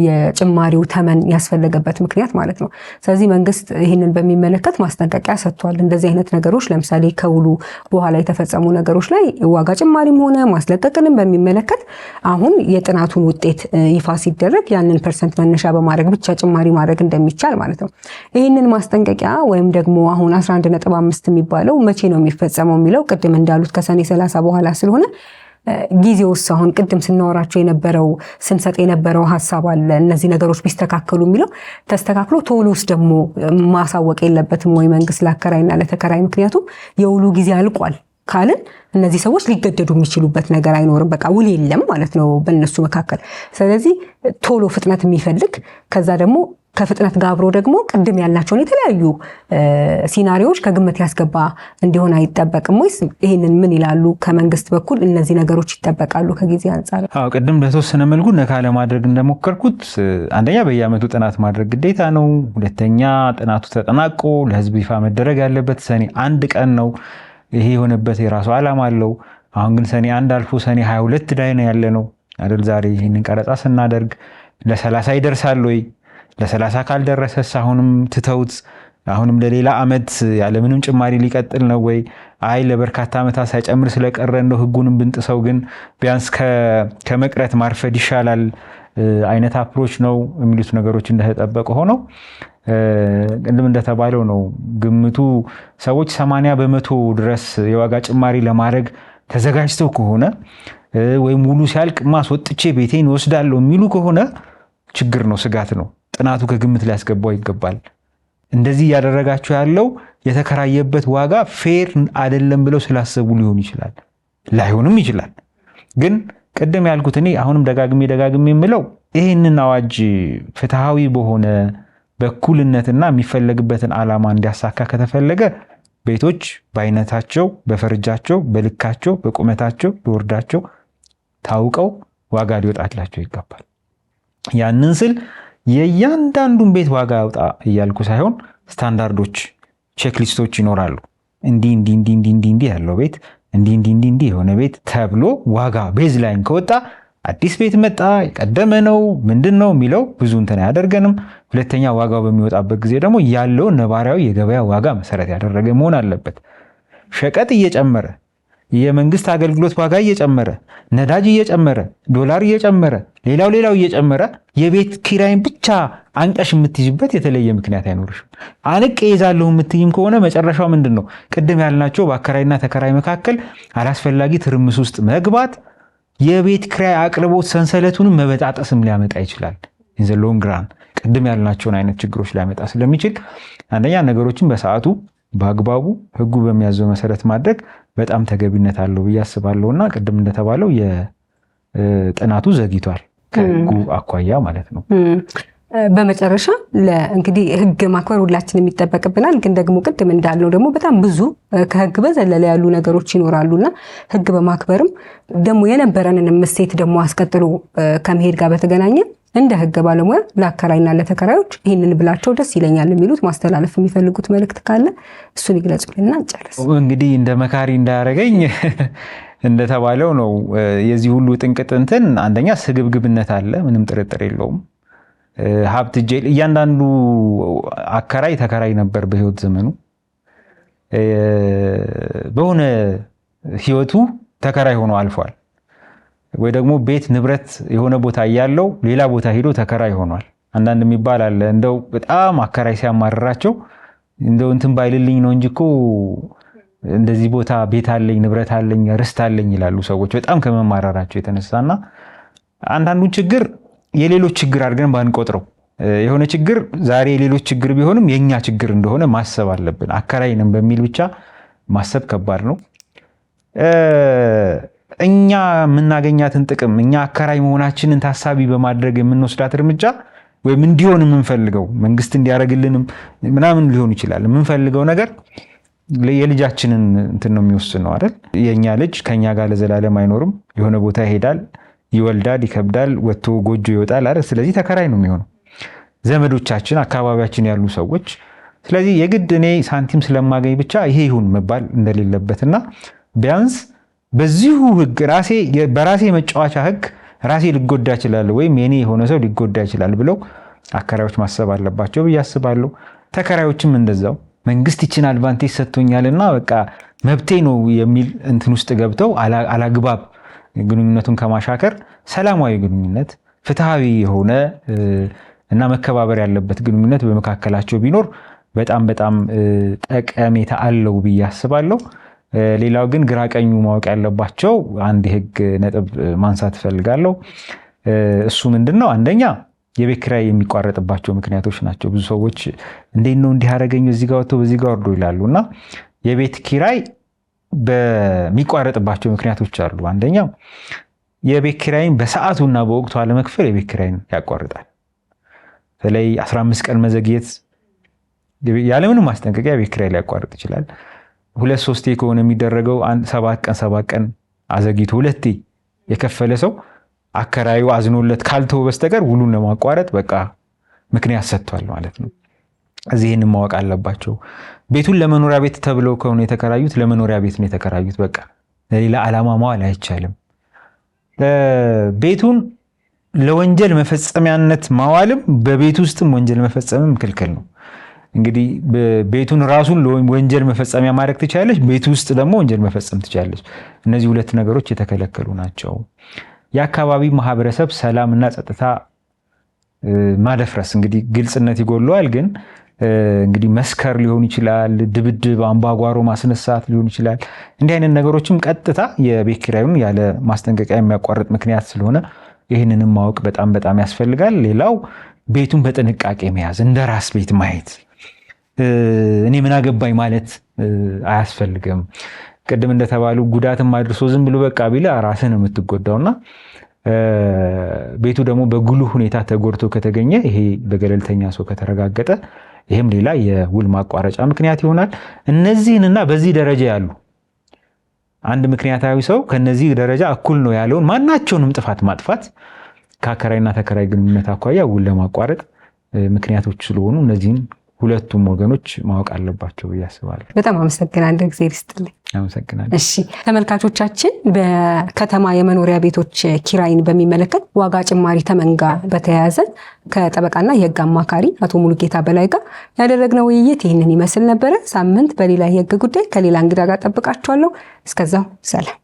የጭማሪው ተመን ያስፈለገበት ምክንያት ማለት ነው። ስለዚህ መንግስት ይህንን በሚመለከት ማስጠንቀቂያ ሰጥቷል። እንደዚህ አይነት ነገሮች ለምሳሌ ከውሉ በኋላ የተፈጸሙ ነገሮች ላይ ዋጋ ጭማሪም ሆነ ማስለቀቅንም በሚመለከት አሁን የጥናቱን ውጤት ይፋ ሲደረግ ያንን ፐርሰንት መነሻ በማድረግ ብቻ ጭማሪ ማድረግ እንደሚቻል ማለት ነው። ይህንን ማስጠንቀቂያ ወይም ደግሞ አሁን 11.5 የሚባለው መቼ ነው የሚፈጸመው የሚለው ቅድም እንዳሉት ከሰኔ 30 በኋላ ስለሆነ ጊዜውስ አሁን ቅድም ስናወራቸው የነበረው ስንሰጥ የነበረው ሀሳብ አለ እነዚህ ነገሮች ቢስተካከሉ የሚለው ተስተካክሎ ቶሎስ ደግሞ ማሳወቅ የለበትም ወይ መንግስት ለአከራይና ለተከራይ? ምክንያቱም የውሉ ጊዜ አልቋል ካልን እነዚህ ሰዎች ሊገደዱ የሚችሉበት ነገር አይኖርም። በቃ ውል የለም ማለት ነው በእነሱ መካከል። ስለዚህ ቶሎ ፍጥነት የሚፈልግ ከዛ ደግሞ ከፍጥነት ጋር አብሮ ደግሞ ቅድም ያልናቸውን የተለያዩ ሲናሪዎች ከግምት ያስገባ እንዲሆን አይጠበቅም ወይስ? ይህንን ምን ይላሉ ከመንግስት በኩል? እነዚህ ነገሮች ይጠበቃሉ ከጊዜ አንጻር? ቅድም በተወሰነ መልኩ ነካ ለማድረግ እንደሞከርኩት አንደኛ በየአመቱ ጥናት ማድረግ ግዴታ ነው። ሁለተኛ ጥናቱ ተጠናቆ ለህዝብ ይፋ መደረግ ያለበት ሰኔ 1 ቀን ነው። ይሄ የሆነበት የራሱ ዓላማ አለው። አሁን ግን ሰኔ 1 አልፎ ሰኔ 22 ላይ ነው ያለ ነው አይደል? ዛሬ ይህንን ቀረጻ ስናደርግ ለ30 ይደርሳል ወይ? ለ30 ካልደረሰስ አሁንም ትተውት አሁንም ለሌላ አመት ያለምንም ጭማሪ ሊቀጥል ነው ወይ? አይ ለበርካታ ዓመታት ሳይጨምር ስለቀረ እንደው ህጉንም ብንጥሰው ግን ቢያንስ ከመቅረት ማርፈድ ይሻላል አይነት አፕሮች ነው የሚሉት ነገሮች እንደተጠበቀ ሆነው ቅድም እንደተባለው ነው ግምቱ ሰዎች 80% ድረስ የዋጋ ጭማሪ ለማድረግ ተዘጋጅተው ከሆነ ወይም ሙሉ ሲያልቅ ማስወጥቼ ቤቴን ወስዳለሁ የሚሉ ከሆነ ችግር ነው፣ ስጋት ነው። ጥናቱ ከግምት ሊያስገባው ይገባል። እንደዚህ እያደረጋቸው ያለው የተከራየበት ዋጋ ፌር አይደለም ብለው ስላሰቡ ሊሆን ይችላል፣ ላይሆንም ይችላል። ግን ቅድም ያልኩት እኔ አሁንም ደጋግሜ የምለው ይህንን አዋጅ ፍትሃዊ በሆነ በእኩልነትና የሚፈለግበትን ዓላማ እንዲያሳካ ከተፈለገ ቤቶች በአይነታቸው፣ በፈርጃቸው፣ በልካቸው፣ በቁመታቸው፣ በወርዳቸው ታውቀው ዋጋ ሊወጣላቸው ይገባል። ያንን ስል የእያንዳንዱን ቤት ዋጋ ያውጣ እያልኩ ሳይሆን ስታንዳርዶች፣ ቼክሊስቶች ይኖራሉ። እንዲህ ያለው ቤት እንዲህ የሆነ ቤት ተብሎ ዋጋ ቤዝ ላይን ከወጣ አዲስ ቤት መጣ የቀደመ ነው ምንድን ነው የሚለው ብዙ እንትን አያደርገንም። ሁለተኛ ዋጋው በሚወጣበት ጊዜ ደግሞ ያለውን ነባራዊ የገበያ ዋጋ መሰረት ያደረገ መሆን አለበት። ሸቀጥ እየጨመረ የመንግስት አገልግሎት ዋጋ እየጨመረ ነዳጅ እየጨመረ ዶላር እየጨመረ ሌላው እየጨመረ የቤት ኪራይን ብቻ አንቀሽ የምትይዝበት የተለየ ምክንያት አይኖርሽም። አንቄ ይዛለሁ የምትይም ከሆነ መጨረሻው ምንድን ነው? ቅድም ያልናቸው በአከራይና ተከራይ መካከል አላስፈላጊ ትርምስ ውስጥ መግባት የቤት ኪራይ አቅርቦት ሰንሰለቱንም መበጣጠስም ሊያመጣ ይችላል። ኢን ዘ ሎንግ ራን ቅድም ያልናቸውን አይነት ችግሮች ሊያመጣ ስለሚችል አንደኛ ነገሮችን በሰዓቱ በአግባቡ ህጉ በሚያዘው መሰረት ማድረግ በጣም ተገቢነት አለው ብዬ አስባለሁና ቅድም እንደተባለው የጥናቱ ዘግይቷል ከህጉ አኳያ ማለት ነው። በመጨረሻ እንግዲህ ህግ ማክበር ሁላችንም ይጠበቅብናል። ግን ደግሞ ቅድም እንዳልነው ደግሞ በጣም ብዙ ከህግ በዘለለ ያሉ ነገሮች ይኖራሉና ህግ በማክበርም ደግሞ የነበረንን እሴት ደግሞ አስቀጥሎ ከመሄድ ጋር በተገናኘ እንደ ህግ ባለሙያ ለአከራይና ለተከራዮች ይህንን ብላቸው ደስ ይለኛል የሚሉት ማስተላለፍ የሚፈልጉት መልእክት ካለ እሱን ይግለጹልና እንጨርስ። እንግዲህ እንደ መካሪ እንዳያረገኝ እንደተባለው ነው። የዚህ ሁሉ ጥንቅጥ እንትን አንደኛ ስግብግብነት አለ፣ ምንም ጥርጥር የለውም። ሀብት ጄል እያንዳንዱ አከራይ ተከራይ ነበር በህይወት ዘመኑ። በሆነ ህይወቱ ተከራይ ሆኖ አልፏል። ወይ ደግሞ ቤት ንብረት የሆነ ቦታ እያለው ሌላ ቦታ ሄዶ ተከራይ ሆኗል። አንዳንድ የሚባል አለ እንደው በጣም አከራይ ሲያማርራቸው እንደው እንትን ባይልልኝ ነው እንጂ እኮ እንደዚህ ቦታ ቤት አለኝ ንብረት አለኝ ርስት አለኝ ይላሉ ሰዎች በጣም ከመማራራቸው የተነሳና አንዳንዱን ችግር የሌሎች ችግር አድርገን ባንቆጥረው የሆነ ችግር ዛሬ የሌሎች ችግር ቢሆንም የኛ ችግር እንደሆነ ማሰብ አለብን። አከራይንም በሚል ብቻ ማሰብ ከባድ ነው። እኛ የምናገኛትን ጥቅም እኛ አከራይ መሆናችንን ታሳቢ በማድረግ የምንወስዳት እርምጃ ወይም እንዲሆን የምንፈልገው መንግስት እንዲያደርግልንም ምናምን ሊሆን ይችላል። የምንፈልገው ነገር የልጃችንን እንትን ነው የሚወስነው አይደል? የኛ ልጅ ከኛ ጋር ለዘላለም አይኖርም። የሆነ ቦታ ይሄዳል፣ ይወልዳል፣ ይከብዳል፣ ወጥቶ ጎጆ ይወጣል አይደል? ስለዚህ ተከራይ ነው የሚሆነው። ዘመዶቻችን አካባቢያችን ያሉ ሰዎች ስለዚህ የግድ እኔ ሳንቲም ስለማገኝ ብቻ ይሄ ይሁን መባል እንደሌለበትና ቢያንስ በዚሁ ህግ በራሴ መጫወቻ ህግ ራሴ ሊጎዳ ይችላል ወይም የኔ የሆነ ሰው ሊጎዳ ይችላል ብለው አከራዮች ማሰብ አለባቸው ብዬ አስባለሁ። ተከራዮችም እንደዛው መንግስት ይችን አድቫንቴጅ ሰጥቶኛልና በቃ መብቴ ነው የሚል እንትን ውስጥ ገብተው አላግባብ ግንኙነቱን ከማሻከር ሰላማዊ ግንኙነት፣ ፍትሃዊ የሆነ እና መከባበር ያለበት ግንኙነት በመካከላቸው ቢኖር በጣም በጣም ጠቀሜታ አለው ብዬ አስባለሁ። ሌላው ግን ግራቀኙ ማወቅ ያለባቸው አንድ የህግ ነጥብ ማንሳት እፈልጋለሁ። እሱ ምንድነው? አንደኛ የቤት ኪራይ የሚቋረጥባቸው ምክንያቶች ናቸው። ብዙ ሰዎች እንዴት ነው እንዲህ አደረገኝ በዚህ ጋር ወጥቶ በዚህ ጋር ወርዶ ይላሉና የቤት ኪራይ በሚቋረጥባቸው ምክንያቶች አሉ። አንደኛው የቤት ኪራይን በሰዓቱና በወቅቱ አለመክፈል የቤት ኪራይን ያቋርጣል። በተለይ 15 ቀን መዘግየት ያለምንም ማስጠንቀቂያ የቤት ኪራይ ሊያቋርጥ ይችላል። 2-3 ከሆነ የሚደረገው 7 ቀን አዘግይቶ 2 የከፈለ ሰው አከራዩ አዝኖለት ካልተው በስተቀር ውሉን ለማቋረጥ በቃ ምክንያት ሰጥቷል ማለት ነው። እዚህን ማወቅ አለባቸው። ቤቱን ለመኖሪያ ቤት ተብለው ከሆነ የተከራዩት ለመኖሪያ ቤት ነው የተከራዩት። በቃ ለሌላ ዓላማ ማዋል አይቻልም። ቤቱን ለወንጀል መፈጸሚያነት ማዋልም በቤት ውስጥም ወንጀል መፈጸምም ክልክል ነው። እንግዲህ ቤቱን ራሱን ወንጀል መፈጸሚያ ማድረግ ትችላለች፣ ቤቱ ውስጥ ደግሞ ወንጀል መፈጸም ትችላለች። እነዚህ ሁለት ነገሮች የተከለከሉ ናቸው። የአካባቢ ማህበረሰብ ሰላምና ጸጥታ ማደፍረስ እንግዲህ ግልጽነት ይጎለዋል። ግን እንግዲህ መስከር ሊሆን ይችላል፣ ድብድብ፣ አምባጓሮ ማስነሳት ሊሆን ይችላል። እንዲህ አይነት ነገሮችም ቀጥታ የቤት ኪራዩን ያለ ማስጠንቀቂያ የሚያቋርጥ ምክንያት ስለሆነ ይህንንም ማወቅ በጣም በጣም ያስፈልጋል። ሌላው ቤቱን በጥንቃቄ መያዝ፣ እንደ ራስ ቤት ማየት፣ እኔ ምን አገባኝ ማለት አያስፈልግም። ቅድም እንደተባሉ ጉዳትም አድርሶ ዝም ብሎ በቃ ቢለ ራስን የምትጎዳውና ቤቱ ደግሞ በጉልህ ሁኔታ ተጎድቶ ከተገኘ ይሄ በገለልተኛ ሰው ከተረጋገጠ ይሄም ሌላ የውል ማቋረጫ ምክንያት ይሆናል። እነዚህንና በዚህ ደረጃ ያሉ አንድ ምክንያታዊ ሰው ከነዚህ ደረጃ እኩል ነው ያለውን ማናቸውንም ጥፋት ማጥፋት ከአከራይና ተከራይ ግንኙነት አኳያ ውል ለማቋረጥ ምክንያቶች ስለሆኑ እነዚህን ሁለቱም ወገኖች ማወቅ አለባቸው ብዬ አስባለሁ። በጣም አመሰግናለሁ። እግዚአብሔር ይስጥልኝ። አመሰግናለሁ። እሺ ተመልካቾቻችን፣ በከተማ የመኖሪያ ቤቶች ኪራይን በሚመለከት ዋጋ ጭማሪ ተመን ጋር በተያያዘ ከጠበቃና የህግ አማካሪ አቶ ሙሉጌታ በላይ ጋር ያደረግነው ውይይት ይህንን ይመስል ነበረ። ሳምንት በሌላ የህግ ጉዳይ ከሌላ እንግዳ ጋር ጠብቃችኋለሁ። እስከዛው ሰላም።